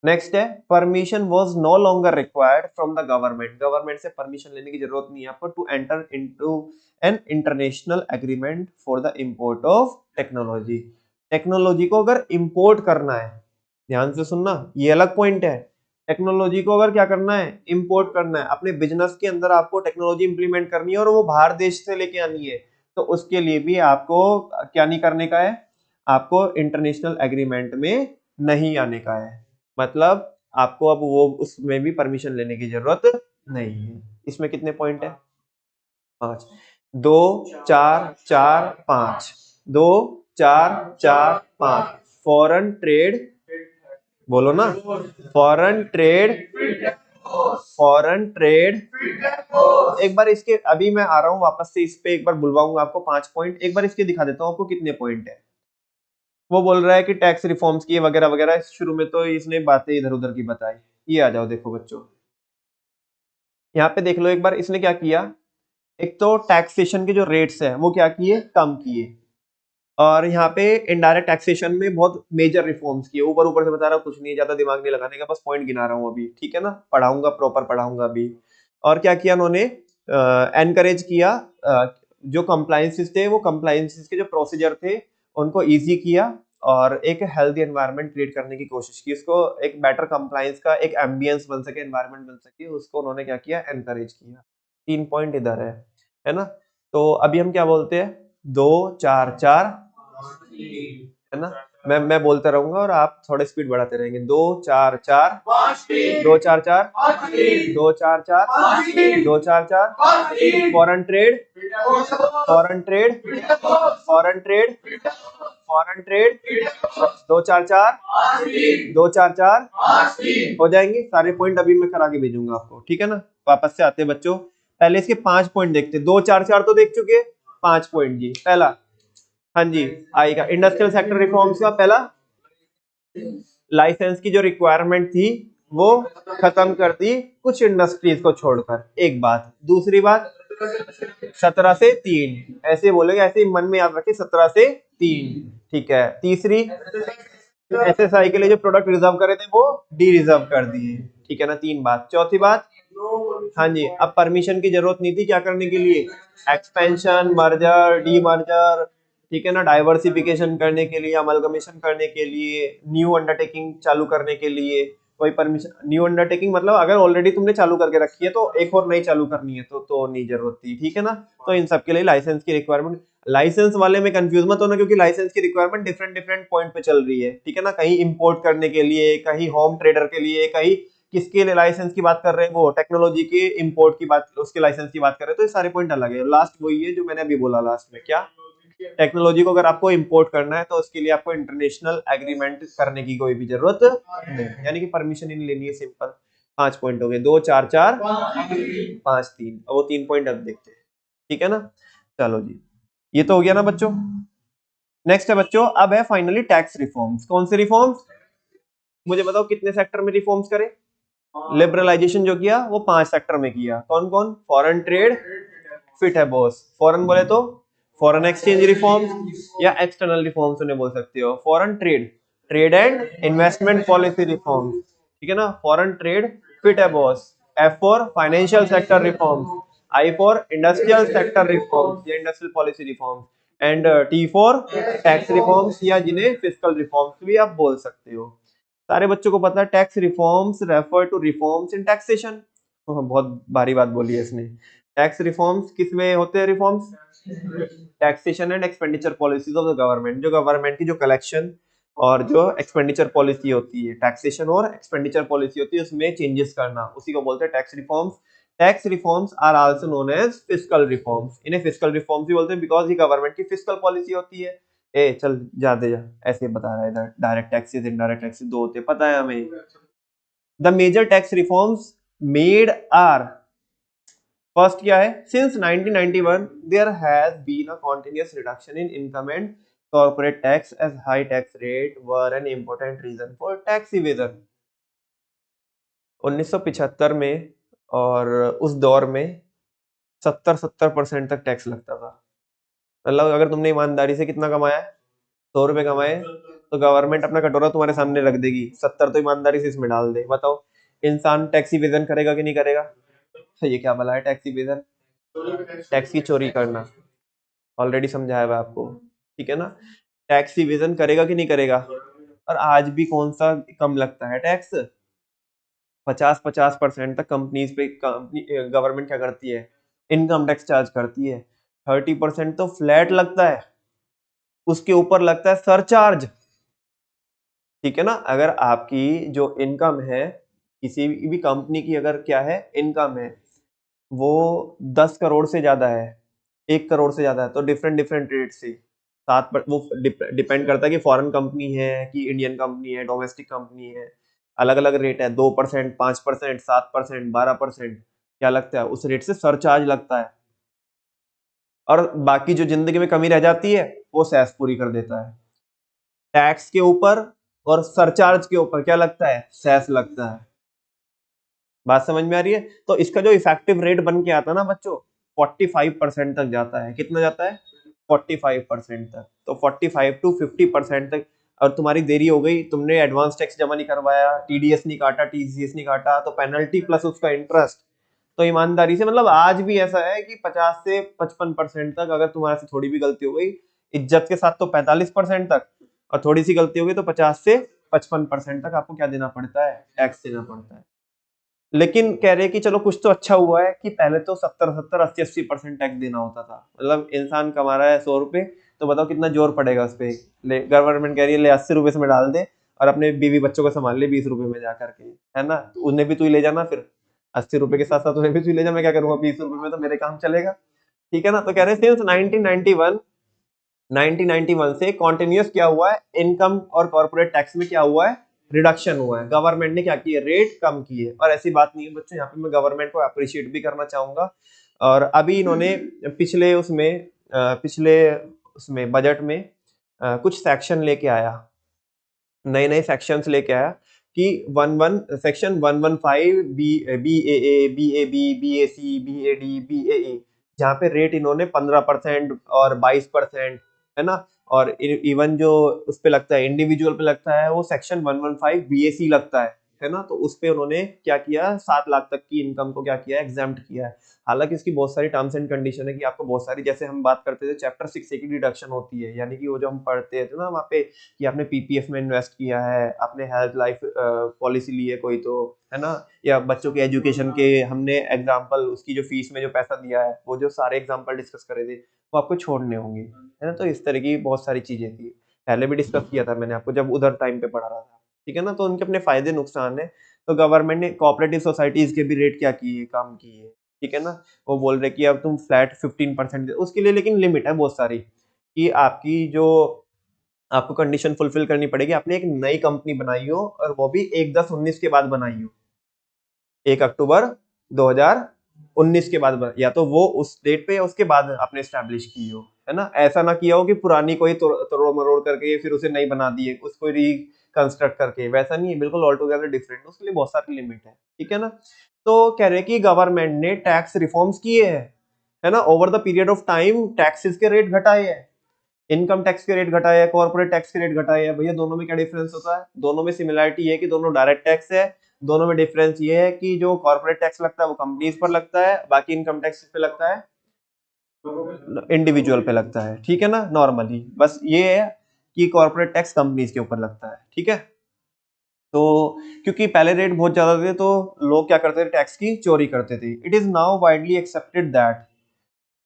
नेक्स्ट है permission was no longer required from the government, government से परमिशन लेने की जरूरत नहीं है आपको to enter into an international agreement for the import of technology. Technology को अगर इंपोर्ट करना है, ध्यान से सुनना, ये अलग पॉइंट है। टेक्नोलॉजी को अगर क्या करना है, इंपोर्ट करना है, अपने बिजनेस के अंदर आपको टेक्नोलॉजी इंप्लीमेंट करनी है और वो बाहर देश से लेके आनी है, तो उसके लिए भी आपको क्या नहीं करने का है, आपको इंटरनेशनल एग्रीमेंट में नहीं आने का है। मतलब आपको अब वो उसमें भी परमिशन लेने की जरूरत नहीं है। इसमें कितने पॉइंट है, 5, 2 4 4 5, 2 4 4 5। फॉरेन ट्रेड, बोलो ना, फॉरेन ट्रेड, फॉरेन ट्रेड। एक बार इसके, अभी मैं आ रहा हूं वापस से इस पे, एक बार बुलवाऊंगा आपको 5 पॉइंट, एक बार इसके दिखा देता हूं आपको कितने पॉइंट है। वो बोल रहा है कि टैक्स रिफॉर्म्स की वगैरह वगैरह, शुरू में तो इसने बातें इधर उधर की बताई। ये आ जाओ देखो बच्चों, यहाँ पे देख लो एक बार इसने क्या किया। एक तो टैक्सेशन के जो रेट्स है वो क्या किए, कम किए। और यहाँ पे इनडायरेक्ट टैक्सेशन में बहुत मेजर रिफॉर्म्स किए। ऊपर ऊपर से बता रहा हूँ, कुछ नहीं, ज्यादा दिमाग नहीं लगाने का, बस पॉइंट गिना रहा हूँ अभी, ठीक है ना, पढ़ाऊंगा, प्रॉपर पढ़ाऊंगा अभी। और क्या किया उन्होंने, एनकरेज किया जो कंप्लायंसेस थे, वो कंप्लायंसेस के जो प्रोसीजर थे उनको इजी किया, और एक हेल्दी एनवायरनमेंट क्रिएट करने की कोशिश की। उसको एक बेटर कंप्लायंस का एक एम्बियंस बन सके, एनवायरनमेंट बन सके, उसको उन्होंने क्या किया, एनकरेज किया। 3 पॉइंट इधर है ना। तो अभी हम क्या बोलते हैं, 2 4 4, है ना। मैं बोलता रहूंगा और आप थोड़े स्पीड बढ़ाते रहेंगे। 2 4 4, 2 4 4, 2 4 4, 2 4 4। Foreign trade, foreign trade, foreign trade, foreign trade, 2 4 4, 2 4 4 हो जाएंगे सारे पॉइंट। अभी मैं करा के भेजूंगा आपको, ठीक है ना। वापस से आते बच्चों, पहले इसके 5 पॉइंट देखते। 2 4 4 तो देख चुके, 5 पॉइंट जी। पहला, हाँ जी, आएगा इंडस्ट्रियल सेक्टर रिफॉर्म्स का पहला, लाइसेंस की जो रिक्वायरमेंट थी वो खत्म कर दी कुछ इंडस्ट्रीज को छोड़कर, एक बात। दूसरी बात, 17 से 3, ऐसे बोलेंगे, ऐसे ही मन में याद रखिए, 17 से 3, ठीक है। तीसरी, एसएसआई के लिए जो प्रोडक्ट रिजर्व करे थे वो डी रिजर्व कर दिए, ठीक है ना, 3 बात। चौथी बात, हाँ जी, अब परमिशन की जरूरत नहीं थी क्या करने के लिए, एक्सपेंशन, मर्जर, डी मर्जर, ठीक है ना, डाइवर्सिफिकेशन करने के लिए, अमलगमेशन करने के लिए, न्यू अंडरटेकिंग चालू करने के लिए कोई परमिशन। न्यू अंडरटेकिंग मतलब अगर ऑलरेडी तुमने चालू करके रखी है तो एक और नई चालू करनी है तो नहीं जरूरत थी, ठीक है ना। तो इन सब के लिए लाइसेंस की रिक्वायरमेंट, लाइसेंस वाले में कंफ्यूज मत होना, क्योंकि लाइसेंस की रिक्वायरमेंट डिफरेंट डिफरेंट पॉइंट पे चल रही है, ठीक है ना। कहीं इंपोर्ट करने के लिए, कहीं होम ट्रेडर के लिए, कहीं किसके लिए लाइसेंस की बात कर रहे हैं, वो टेक्नोलॉजी के इंपोर्ट की बात, उसके लाइसेंस की बात कर रहे हैं। तो ये सारे पॉइंट अलग है। लास्ट वही है जो मैंने अभी बोला लास्ट में, क्या, टेक्नोलॉजी को अगर आपको इंपोर्ट करना है तो उसके लिए आपको इंटरनेशनल एग्रीमेंट करने की कोई भी जरूरत नहीं, यानी कि परमिशन ही नहीं लेनी है, सिंपल। 5 पॉइंट हो गए, 2 4 4 5 3, और वो 3 पॉइंट अब देखते हैं, ठीक है ना। चलो जी, ये तो हो गया ना बच्चों। नेक्स्ट है बच्चों, अब है फाइनली टैक्स रिफॉर्म्स। कौन से रिफॉर्म्स, मुझे बताओ कितने सेक्टर में रिफॉर्म्स करे। लिबरलाइजेशन जो किया वो 5 सेक्टर में किया। कौन कौन, फॉरेन ट्रेड, फिट है बॉस, फॉरेन बोले तो फॉरेन एक्सचेंज रिफॉर्म्स या एक्सटर्नल रिफॉर्म्स उन्हें बोल सकते हो। Foreign trade, trade and investment policy reforms, ठीक है ना। फॉरेन ट्रेड, फिट है boss. F for financial sector reforms, I for industrial sector reforms या industrial policy reforms, and T for tax reforms या जिन्हें फिस्कल रिफॉर्म्स भी आप बोल सकते हो। सारे बच्चों को पता है tax reforms refer to reforms in taxation. बहुत भारी बात बोली है इसने। टैक्स रिफॉर्म्स किस में होते हैं reforms? Taxation and expenditure policies of the government, जो गवर्नमेंट की जो कलेक्शन और जो एक्सपेंडिचर पॉलिसी होती है, टैक्सेशन और एक्सपेंडिचर पॉलिसी होती है, उसमें चेंजेस करना, उसी को बोलते हैं tax reforms. Tax reforms are also known as fiscal reforms. इन्हें फिस्कल रिफॉर्म्स भी बोलते हैं बिकॉज ये गवर्नमेंट की फिस्कल पॉलिसी होती है। ए चल जा दे जा, ऐसे बता रहा है इधर। डायरेक्ट टैक्सेस इंडायरेक्ट टैक्सेस दो होते हैं, पता है हमें। The major tax reforms made are, first क्या है? Since 1991 there has been a continuous reduction in income and corporate tax as high tax rate were an important reason for tax evasion. 1975 में और उस दौर में 70% तक टैक्स लगता था। मतलब अगर तुमने ईमानदारी से कितना कमाया है, 100 रुपए कमाए, तो गवर्नमेंट अपना कटोरा तुम्हारे सामने रख देगी, 70 तो ईमानदारी से इसमें डाल दे। बताओ इंसान टैक्स इवेजन करेगा कि नहीं करेगा? तो ये क्या भला है टैक्स इवेजन? टैक्स की चोरी करना, ऑलरेडी समझाया हुआ आपको, ठीक है ना। टैक्स इवेजन करेगा कि नहीं करेगा? और आज भी कौन सा कम लगता है टैक्स? 50-50% तक कंपनीज पे गवर्नमेंट क्या करती है? इनकम टैक्स चार्ज करती है। 30% तो फ्लैट लगता है, उसके ऊपर लगता है सरचार्ज, ठीक है ना। अगर आपकी जो इनकम है, किसी भी कंपनी की अगर क्या है इनकम है, वो 10 करोड़ से ज्यादा है, 1 करोड़ से ज्यादा है, तो डिफरेंट डिफरेंट रेट से वो डिपेंड करता है कि फॉरेन कंपनी है कि इंडियन कंपनी है, डोमेस्टिक कंपनी है, अलग अलग रेट है। 2%, 5%, 7%, 12% क्या लगता है? उस रेट से सरचार्ज लगता है। और बाकी जो जिंदगी में कमी रह जाती है वो सेस पूरी कर देता है। टैक्स के ऊपर और सरचार्ज के ऊपर क्या लगता है? सेस लगता है। बात समझ में आ रही है? तो इसका जो इफेक्टिव रेट बन के आता है ना बच्चों, 45% तक जाता है। कितना जाता है? 45% तक। तो 45 to 50% तक। और तुम्हारी देरी हो गई, तुमने एडवांस टैक्स जमा नहीं करवाया, टीडीएस नहीं काटा, टीसीएस नहीं काटा, तो पेनल्टी प्लस उसका इंटरेस्ट। तो ईमानदारी से मतलब आज भी ऐसा है कि 50 से 55% तक, अगर तुम्हारे से थोड़ी भी गलती हो गई, इज्जत के साथ तो 45% तक, और थोड़ी सी गलती हो गई तो 50 से 55% तक आपको क्या देना पड़ता है? टैक्स देना पड़ता है। लेकिन कह रहे हैं कि चलो कुछ तो अच्छा हुआ है कि पहले तो 70-70, 80-80% टैक्स देना होता था। मतलब इंसान कमा रहा है 100 रुपए, तो बताओ कितना जोर पड़ेगा उस पर। ले गवर्नमेंट कह रही है ले 80 रुपए इसमें डाल दे और अपने बीवी बच्चों को संभाल ले 20 रुपए में जा करके, है ना। तो उन्हें भी तू ही ले जाना, फिर 80 रुपए के साथ साथ उन्हें भी तू ही ले जा, मैं क्या करूंगा 20 रुपए में, तो मेरे काम चलेगा, ठीक है ना। तो कह रहे हैं सिंस 1991 से कॉन्टिन्यूस क्या हुआ है? इनकम और कॉर्पोरेट टैक्स में क्या हुआ है? रिडक्शन हुआ है। गवर्नमेंट ने क्या किया? रेट कम किए। और ऐसी बात नहीं है बच्चों, यहाँ पे मैं गवर्नमेंट को अप्रिशिएट भी करना चाहूंगा। और अभी इन्होंने पिछले उसमें बजट में कुछ सेक्शन लेके आया, नए नए सेक्शंस लेके आया कि section 115 B A C, B A D, जहाँ पे रेट इन्होंने 15% और 22%, है ना। और इवन जो उस पे लगता है, इंडिविजुअल पे लगता है, वो सेक्शन 115 BAC लगता है ना। तो उस पे उन्होंने क्या किया? 7 लाख तक की इनकम को क्या किया? एग्जाम्प्ट किया है। हालांकि इसकी बहुत सारी टर्म्स एंड कंडीशन है कि आपको बहुत सारी, जैसे हम बात करते थे चैप्टर 6A की डिडक्शन होती है, यानी कि वो जो हम पढ़ते थे ना वहाँ पे कि आपने पीपीएफ में इन्वेस्ट किया है, आपने हेल्थ लाइफ पॉलिसी ली है कोई, तो है ना, या बच्चों के एजुकेशन के हमने एग्जाम्पल, उसकी जो फीस में जो पैसा दिया है, वो जो सारे एग्जाम्पल डिस्कस करे थे वो आपको छोड़ने होंगे, है ना। तो इस तरह की बहुत सारी चीजें थी, पहले भी डिस्कस किया था मैंने आपको जब उधर टाइम पे पढ़ा रहा था, ठीक है ना। तो उनके अपने फायदे नुकसान है। तो गवर्नमेंट ने कोऑपरेटिव सोसाइटीज के भी रेट क्या किए? कम किए, ठीक है ना। वो बोल रहे कि अब तुम फ्लैट 15% उसके लिए, लेकिन लिमिट है बहुत सारी कि आपकी जो आपको कंडीशन फुलफिल करनी पड़ेगी। आपने एक नई कंपनी बनाई हो और वो भी 1/10/19 के बाद बनाई हो, 1 अक्टूबर 2019 के बाद या तो वो उस डेट पे या उसके बाद आपने स्टैब्लिश की हो, है ना। ऐसा ना किया हो कि पुरानी कोई तोड़ मरोड़ करके फिर उसे नई बना दिए, उसको रिकंस्ट्रक्ट करके, वैसा नहीं है, बिल्कुल ऑल टुगेदर डिफरेंट। उसके लिए बहुत सारी लिमिट है, ठीक है ना। तो कह रहे हैं कि गवर्नमेंट ने टैक्स रिफॉर्म्स किए हैं, है ना, over the period of time taxes के रेट घटाए हैं, इनकम टैक्स के रेट घटाए हैं, कॉर्पोरेट टैक्स के रेट घटाए हैं। भैया दोनों में क्या डिफरेंस होता है? दोनों में सिमिलरिटी है कि दोनों डायरेक्ट टैक्स है, दोनों में डिफरेंस ये है कि जो कॉर्पोरेट टैक्स लगता है वो कंपनीज पर लगता है, बाकी इनकम टैक्स पे लगता है इंडिविजुअल पे लगता है, ठीक है ना, नॉर्मली बस ये है कि कॉर्पोरेट टैक्स कंपनीज के ऊपर लगता है, ठीक है। तो क्योंकि पहले रेट बहुत ज्यादा थे तो लोग क्या करते थे, टैक्स की चोरी करते थे। It is now widely accepted that,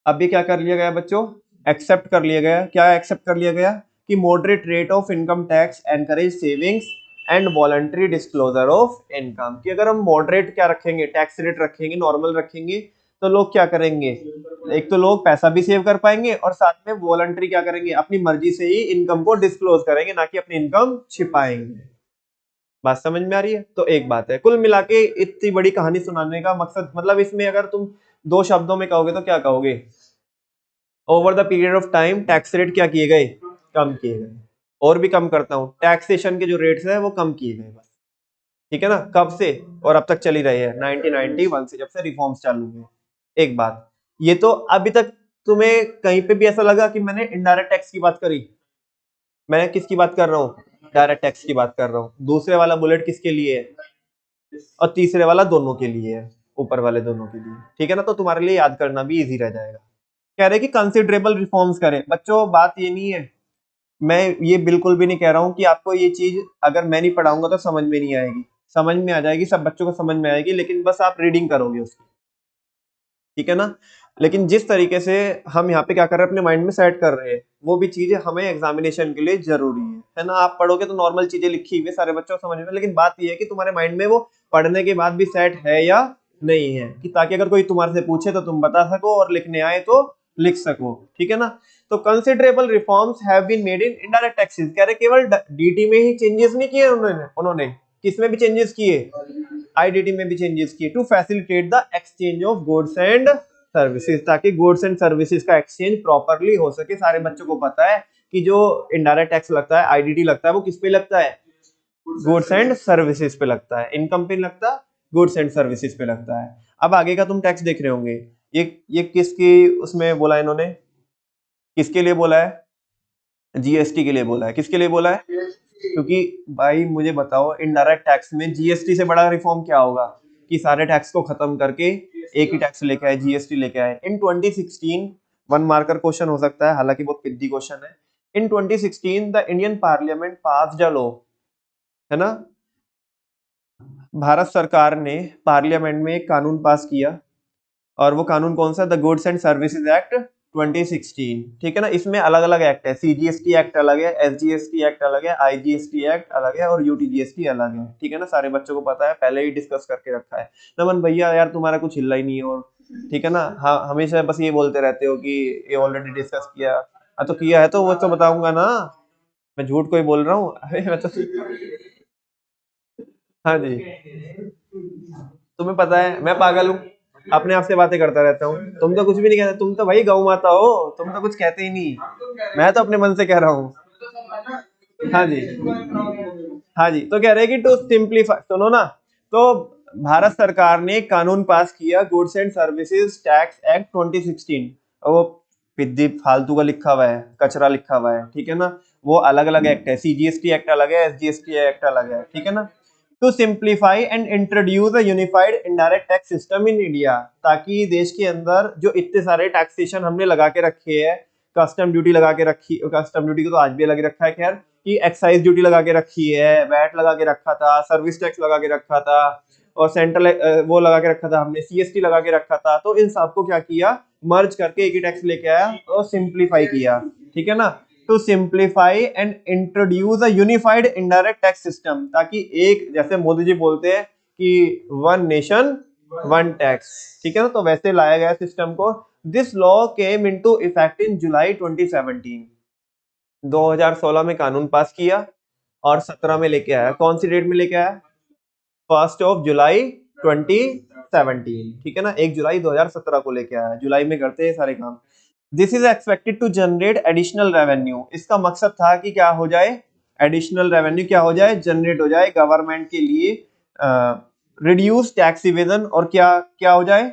अब ये क्या कर लिया गया बच्चों, एक्सेप्ट कर लिया गया, क्या एक्सेप्ट कर लिया गया कि moderate rate of income tax encourage savings and voluntary disclosure of income, कि अगर हम मॉडरेट क्या रखेंगे, टैक्स रेट रखेंगे, नॉर्मल रखेंगे, तो लोग क्या करेंगे, एक तो लोग पैसा भी सेव कर पाएंगे और साथ में वॉलंटरी क्या करेंगे, अपनी मर्जी से ही इनकम को डिस्क्लोज करेंगे, ना कि अपनी इनकम छिपाएंगे। बात समझ में आ रही है? तो एक बात है, कुल मिला के इतनी बड़ी कहानी सुनाने का मकसद, मतलब इसमें अगर तुम दो शब्दों में कहोगे तो क्या कहोगे, over the period of time tax rate क्या किए गए, कम किए गए। और भी कम करता हूं, टैक्सेशन के जो रेट्स है वो कम किए गए बस, ठीक है ना, कब से, और अब तक चली रही है 1991 से, जब से रिफॉर्म्स चालू हुए। एक बात ये, तो अभी तक तुम्हें कहीं पे भी ऐसा लगा कि मैंने इनडायरेक्ट टैक्स की बात करी? मैं किसकी बात कर रहा हूँ, डायरेक्ट टैक्स की बात कर रहा हूँ। दूसरे वाला बुलेट किसके लिए है, और तीसरे वाला दोनों के लिए है, ऊपर वाले दोनों के लिए, ठीक है ना, तो तुम्हारे लिए याद करना भी इजी रह जाएगा। कह रहे कि कंसिडरेबल रिफॉर्म्स करें। बच्चों बात ये नहीं है, मैं ये बिल्कुल भी नहीं कह रहा हूं कि आपको ये चीज अगर मैं नहीं पढ़ाऊंगा तो समझ में नहीं आएगी, समझ में आ जाएगी, सब बच्चों को समझ में आएगी, लेकिन बस आप रीडिंग करोगे उसकी, ठीक है ना। लेकिन जिस तरीके से हम यहाँ पे क्या कर रहे हैं, अपने माइंड में सेट कर रहे हैं, वो भी चीजें हमें एग्जामिनेशन के लिए जरूरी है ना। आप पढ़ोगे तो नॉर्मल चीजें लिखी हुई है, सारे बच्चों को समझ में, लेकिन बात ये है कि तुम्हारे माइंड में वो पढ़ने के बाद भी सेट है या नहीं है, कि ताकि अगर कोई तुम्हारे से पूछे तो तुम बता सको, और लिखने आए तो लिख सको, ठीक है ना। तो considerable reforms have been made in indirect taxes, कह रहे केवल डीटी में ही चेंजेस नहीं किए उन्होंने किसमें भी चेंजेस किए, आईडीटी में भी चेंजेस किए, to facilitate the exchange of goods and services, ताकि गुड्स एंड सर्विसेज का एक्सचेंज प्रॉपरली हो सके। सारे बच्चों को पता है कि जो इनडायरेक्ट टैक्स लगता है, आईडीटी लगता है, वो किस पे लगता है, गुड्स एंड सर्विसेज पे लगता है, इनकम पे लगता, गुड्स एंड सर्विसेज पे लगता है। अब आगे का तुम टैक्स देख रहे होंगे, ये किसकी उसमें बोला इन्होंने, किसके लिए बोला है, जीएसटी के लिए बोला है। किसके लिए बोला है? क्योंकि भाई मुझे बताओ, इनडायरेक्ट टैक्स में जीएसटी से बड़ा रिफॉर्म क्या होगा, कि सारे टैक्स को खत्म करके एक ही टैक्स लेके आए, जीएसटी लेके आए। इन 2016 वन मार्कर क्वेश्चन हो सकता है, हालांकि बहुत पिद्दी क्वेश्चन है। इन 2016 the Indian parliament passed a law, है ना, भारत सरकार ने पार्लियामेंट में एक कानून पास किया, और वो कानून कौन सा, the goods and services act 2016, ठीक है ना। इसमें अलग अलग एक्ट है, सीजीएसटी एक्ट अलग है, एसजीएसटी एक्ट अलग है, आईजीएसटी एक्ट अलग है, और यूटीजीएसटी अलग है, ठीक है ना। सारे बच्चों को पता है, पहले ही डिस्कस करके रखा है। नमन भैया यार तुम्हारा कुछ हिला ही नहीं है, और ठीक है ना, हाँ हमेशा बस ये बोलते रहते हो कि ये ऑलरेडी डिस्कस किया। तो किया है तो वो तो बताऊंगा ना, मैं झूठ कोई बोल रहा हूँ? अरे मैं तो, हाँ जी, तुम्हें पता है मैं पागल हूँ, अपने आप से बातें करता रहता हूँ। तुम तो कुछ भी नहीं कहते, तुम तो भाई गौ माता हो, तुम तो कुछ कहते ही नहीं, मैं तो अपने मन से कह रहा हूँ। हाँ जी, हाँ जी, तो कह रहे हैं कि टू सिंप्लीफाई, सुनो ना, तो भारत सरकार ने एक कानून पास किया, goods and services tax act 2016, और वो पिद्दी फालतू का लिखा हुआ है, कचरा लिखा हुआ है, ठीक है ना। वो अलग अलग एक्ट है, सीजीएसटी एक्ट अलग है, एसजीएसटी एक्ट अलग है, ठीक है ना। To simplify and introduce a unified indirect tax system in India, ताकि देश के अंदर जो इतने सारे टैक्सेशन हमने लगा के रखे हैं, कस्टम ड्यूटी लगा के रखी, कस्टम ड्यूटी को तो आज भी लगा रखा है खैर, कि एक्साइज ड्यूटी लगा के रखी है, वैट लगा के रखा था, सर्विस टैक्स लगा के रखा था, और सेंट्रल वो लगा के रखा था हमने, सीएसटी लगा के रखा था। तो इन सबको क्या किया, मर्ज करके एक ही टैक्स लेके आया और सिंप्लीफाई किया, ठीक है ना। To simplify and introduce a unified indirect tax system, ताकि एक, जैसे मोदी जी बोलते हैं कि वन नेशन वन टैक्स, ठीक है ना, तो वैसे लाया गया सिस्टम को। This law came into effect in July 2017, 2016 में कानून पास किया, और 17 में लेके आया। कौन सी डेट में लेके आया, 1 जुलाई 2017, ठीक है ना, 1 जुलाई 2017 को लेके आया। जुलाई में करते हैं सारे काम। This is expected to generate additional revenue, इसका मकसद था कि क्या हो जाए, एडिशनल रेवेन्यू क्या हो जाए, जनरेट हो जाए गवर्नमेंट के लिए, रिड्यूस टैक्स इवेजन, और क्या क्या हो जाए,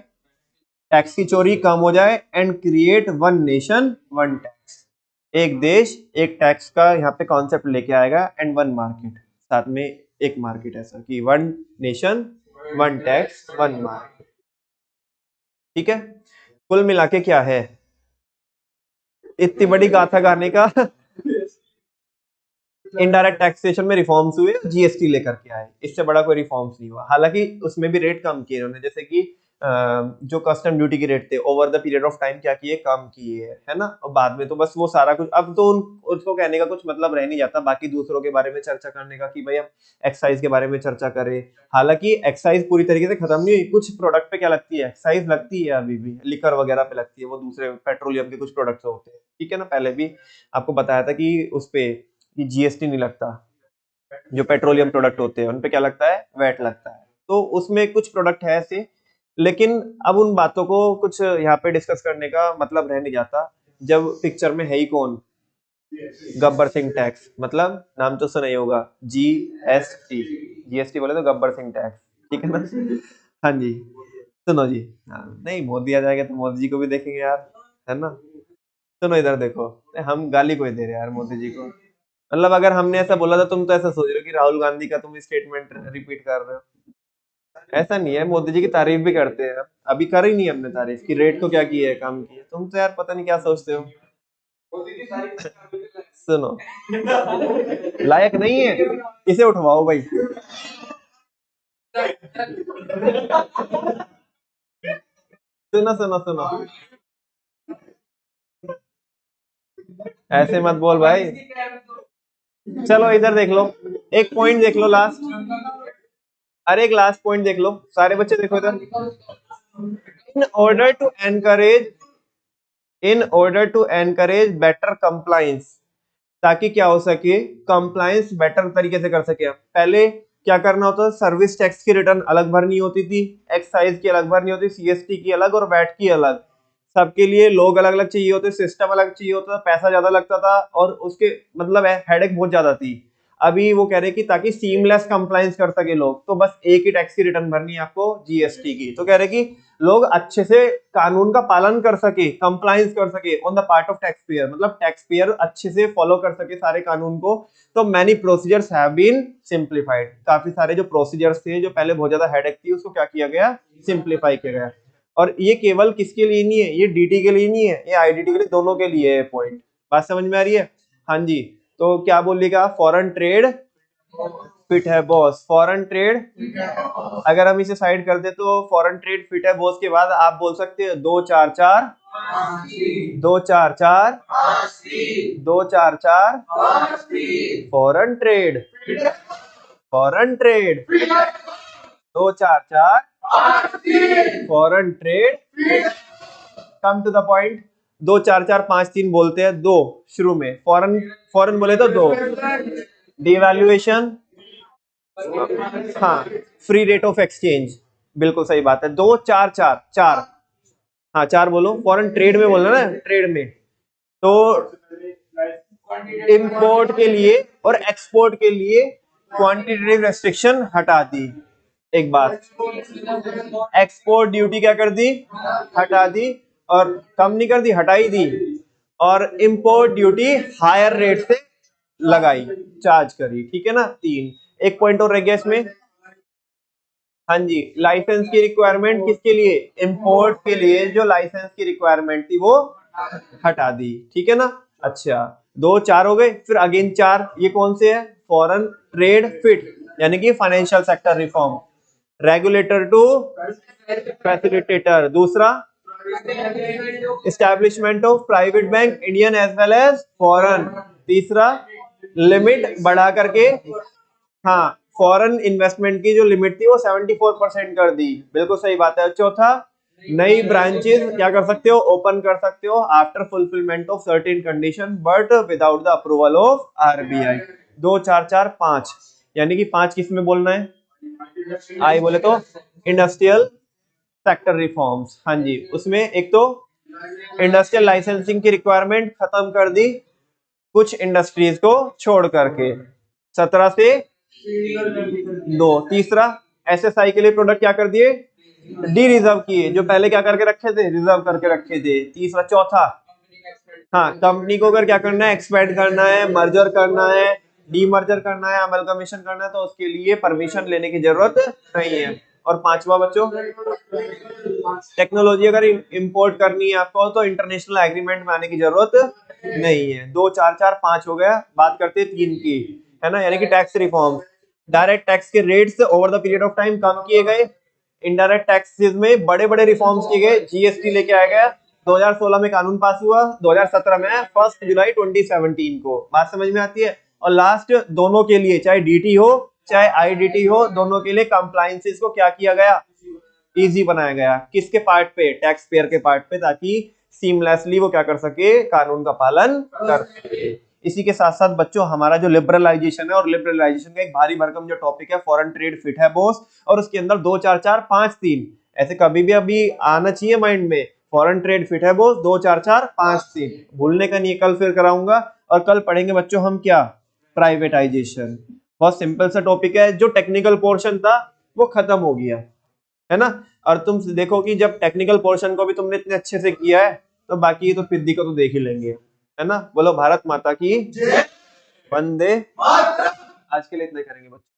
टैक्स की चोरी कम हो जाए and create one nation one tax, एक देश एक टैक्स का यहाँ पे कॉन्सेप्ट लेके आएगा एंड वन मार्केट, साथ में एक मार्केट ऐसा कि one nation one tax one market. ठीक है, कुल मिला के क्या है, इतनी बड़ी गाथा गाने का इनडायरेक्ट टैक्सेशन में रिफॉर्म्स हुए, जीएसटी लेकर के आए, इससे बड़ा कोई रिफॉर्म्स नहीं हुआ। हालांकि उसमें भी रेट कम किए उन्होंने, जैसे कि जो कस्टम ड्यूटी के रेट थे over the period of time क्या किए, कम किए, है ना। और बाद में तो बस वो सारा कुछ, अब तो उसको कहने का कुछ मतलब रह नहीं जाता, बाकी दूसरों के बारे में चर्चा करने का कि भाई हम एक्साइज के बारे में चर्चा करें। हालांकि एक्साइज पूरी तरीके से खत्म नहीं हुई, कुछ प्रोडक्ट पे क्या लगती है एक्साइज, लगती है अभी भी, लिकर वगैरह पे लगती है, वो दूसरे पेट्रोलियम के कुछ प्रोडक्ट्स होते हैं, ठीक है ना। पहले भी आपको बताया था कि उस पे कि जीएसटी नहीं लगता, जो पेट्रोलियम प्रोडक्ट होते हैं उन पे क्या लगता है, वैट लगता है। तो उसमें कुछ प्रोडक्ट है ऐसे, लेकिन अब उन बातों को कुछ यहाँ पे डिस्कस करने का मतलब रह नहीं जाता जब पिक्चर में है ही कौन, गब्बर सिंह टैक्स, मतलब नाम तो सुना ही होगा, जीएसटी, जीएसटी बोले तो गब्बर सिंह टैक्स, ठीक है ना। हाँ जी, सुनो जी, हाँ नहीं मोदी आ जाएगा तो मोदी जी को भी देखेंगे यार, है ना। सुनो इधर देखो, हम गाली कोई दे रहे हैं यार मोदी जी को, मतलब अगर हमने ऐसा बोला था, तुम तो ऐसा सोच रहे हो कि राहुल गांधी का तुम स्टेटमेंट रिपीट कर रहे हो, ऐसा नहीं है, मोदी जी की तारीफ भी करते हैं, अभी कर ही नहीं हमने तारीफ की, रेट को क्या किया है, काम किया, तुम तो यार पता नहीं क्या सोचते हो। सुनो, लायक नहीं है, इसे उठवाओ भाई। सुनो सुनो सुनो, ऐसे मत बोल भाई, चलो इधर देख लो, एक पॉइंट देख लो लास्ट, अरे एक लास्ट पॉइंट देख लो, सारे बच्चे देखो इधर, in order to encourage, in order to encourage better compliance, ताकि क्या हो सके, कंप्लायंस बेटर तरीके से कर सके। पहले क्या करना होता है, सर्विस टैक्स की रिटर्न अलग भरनी होती थी, एक्साइज की अलग भरनी होती, सीएसटी की अलग और वैट की अलग, सबके लिए लोग अलग अलग चाहिए होते, सिस्टम अलग चाहिए होता, पैसा ज्यादा लगता था और उसके मतलब हेडेक बहुत ज्यादा थी। अभी वो कह रहे कि ताकि सीमलेस कंप्लायंस कर सके लोग, तो बस एक ही टैक्स की रिटर्न भरनी है आपको, जीएसटी की। तो कह रहे कि लोग अच्छे से कानून का पालन कर सके, कंप्लायंस कर सके on the part of tax payer, मतलब टैक्स पेयर अच्छे से फॉलो कर सके सारे कानून को। तो many procedures have been simplified, काफी सारे जो प्रोसीजर्स थे जो पहले बहुत ज्यादा हेडेक थी, उसको क्या किया गया, सिंप्लीफाई किया गया। और ये केवल किसके लिए नहीं है, ये डीटी के लिए नहीं है, ये आईडीटी के लिए, दोनों के लिए है पॉइंट। बात समझ में आ रही है, हाँ जी। तो क्या बोलिएगा, फॉरेन ट्रेड फिट है बॉस, फॉरेन ट्रेड, अगर हम इसे साइड कर दे तो फॉरेन ट्रेड फिट है बॉस के बाद आप बोल सकते हो 244, 244, 244, foreign trade, foreign trade, 244, foreign trade, come to the point, 2 4 4 5 3 बोलते हैं, दो शुरू में, फॉरेन फॉरेन बोले तो दो, डिवैल्यूएशन, हाँ फ्री रेट ऑफ एक्सचेंज, बिल्कुल सही बात है, 2 4 4 4, हाँ 4 बोलो, फॉरेन ट्रेड में बोलना ना, ट्रेड में, तो इंपोर्ट के लिए और एक्सपोर्ट के लिए क्वांटिटेटिव रेस्ट्रिक्शन हटा दी, एक बात, एक्सपोर्ट ड्यूटी क्या कर दी, हटा दी, और कम नहीं कर दी, हटाई दी, और इंपोर्ट ड्यूटी हायर रेट से लगाई, चार्ज करी, ठीक है ना। 3, एक पॉइंट और रह गया इसमें, हाँ जी, लाइसेंस की रिक्वायरमेंट किसके लिए, इंपोर्ट के लिए जो लाइसेंस की रिक्वायरमेंट थी वो हटा दी, ठीक है ना। अच्छा 2 4 हो गए, फिर अगेन 4, ये कौन से है, फॉरेन ट्रेड फिट, यानी कि financial sector reform, regulator to facilitator, दूसरा establishment of private bank Indian as well as foreign, तीसरा लिमिट बढ़ा करके, हाँ फॉरेन इन्वेस्टमेंट की जो लिमिट थी वो 74% कर दी, बिल्कुल सही बात है। चौथा, नई ब्रांचेस क्या कर सकते हो, ओपन कर सकते हो after fulfilment of certain condition but without the approval of RBI. 2 4 4 5, यानी कि 5 किस में बोलना है, आई बोले तो इंडस्ट्रियल सेक्टर रिफॉर्म्स, हाँ जी, उसमें एक तो इंडस्ट्रियल लाइसेंसिंग की रिक्वायरमेंट खत्म कर दी कुछ इंडस्ट्रीज को छोड़ करके, 17 से 2, तीसरा एसएसआई के लिए प्रोडक्ट क्या कर दिए, डी रिजर्व किए, जो पहले क्या करके रखे थे, रिजर्व करके रखे थे। तीसरा, चौथा, हाँ कंपनी को अगर क्या करना है, एक्सपेंड करना है, मर्जर करना है, डीमर्जर करना है, अमलगमेशन करना है, तो उसके लिए परमिशन लेने की जरूरत नहीं है। और पांचवा बच्चों, टेक्नोलॉजी अगर इंपोर्ट करनी है आपको तो इंटरनेशनल एग्रीमेंट में आने की जरूरत नहीं है। 2 4 4 5 हो गया। बात करते हैं 3 की, है ना, यानी कि टैक्स रिफॉर्म। डायरेक्ट टैक्स के rates over the period of time कम किए गए। इनडायरेक्ट टैक्सेस में बड़े बड़े रिफॉर्म्स किए गए। जीएसटी लेके आया गया, 2016 में कानून पास हुआ, 2017 में 1 जुलाई 2017 को। बात समझ में आती है। और लास्ट, दोनों के लिए, चाहे डीटी हो चाहे आईडीटी हो, दोनों के लिए कंप्लायंसेस को क्या किया गया, इजी बनाया गया। किसके पार्ट पे, टैक्स पेयर के पार्ट पे, ताकि सीमलेसली वो क्या कर सके, कानून का पालन कर सके। इसी के साथ साथ बच्चों हमारा जो लिबरलाइजेशन है, और लिबरलाइजेशन का एक भारी भरकम जो टॉपिक है, फॉरेन ट्रेड फिट है बॉस, और उसके अंदर 2 4 4 5 3 ऐसे कभी भी अभी आना चाहिए माइंड में। फॉरेन ट्रेड फिट है बॉस, 2 4 4 5 3, भूलने का नहीं है। कल फिर कराऊंगा। और कल पढ़ेंगे बच्चों हम क्या, प्राइवेटाइजेशन। बहुत सिंपल सा टॉपिक है। जो टेक्निकल पोर्शन था वो खत्म हो गया, है ना। और तुम देखो कि जब टेक्निकल पोर्शन को भी तुमने इतने अच्छे से किया है, तो बाकी तो फिद्दी को तो देख ही लेंगे, है ना। बोलो भारत माता की जय, वंदे। आज के लिए इतना ही करेंगे बच्चों।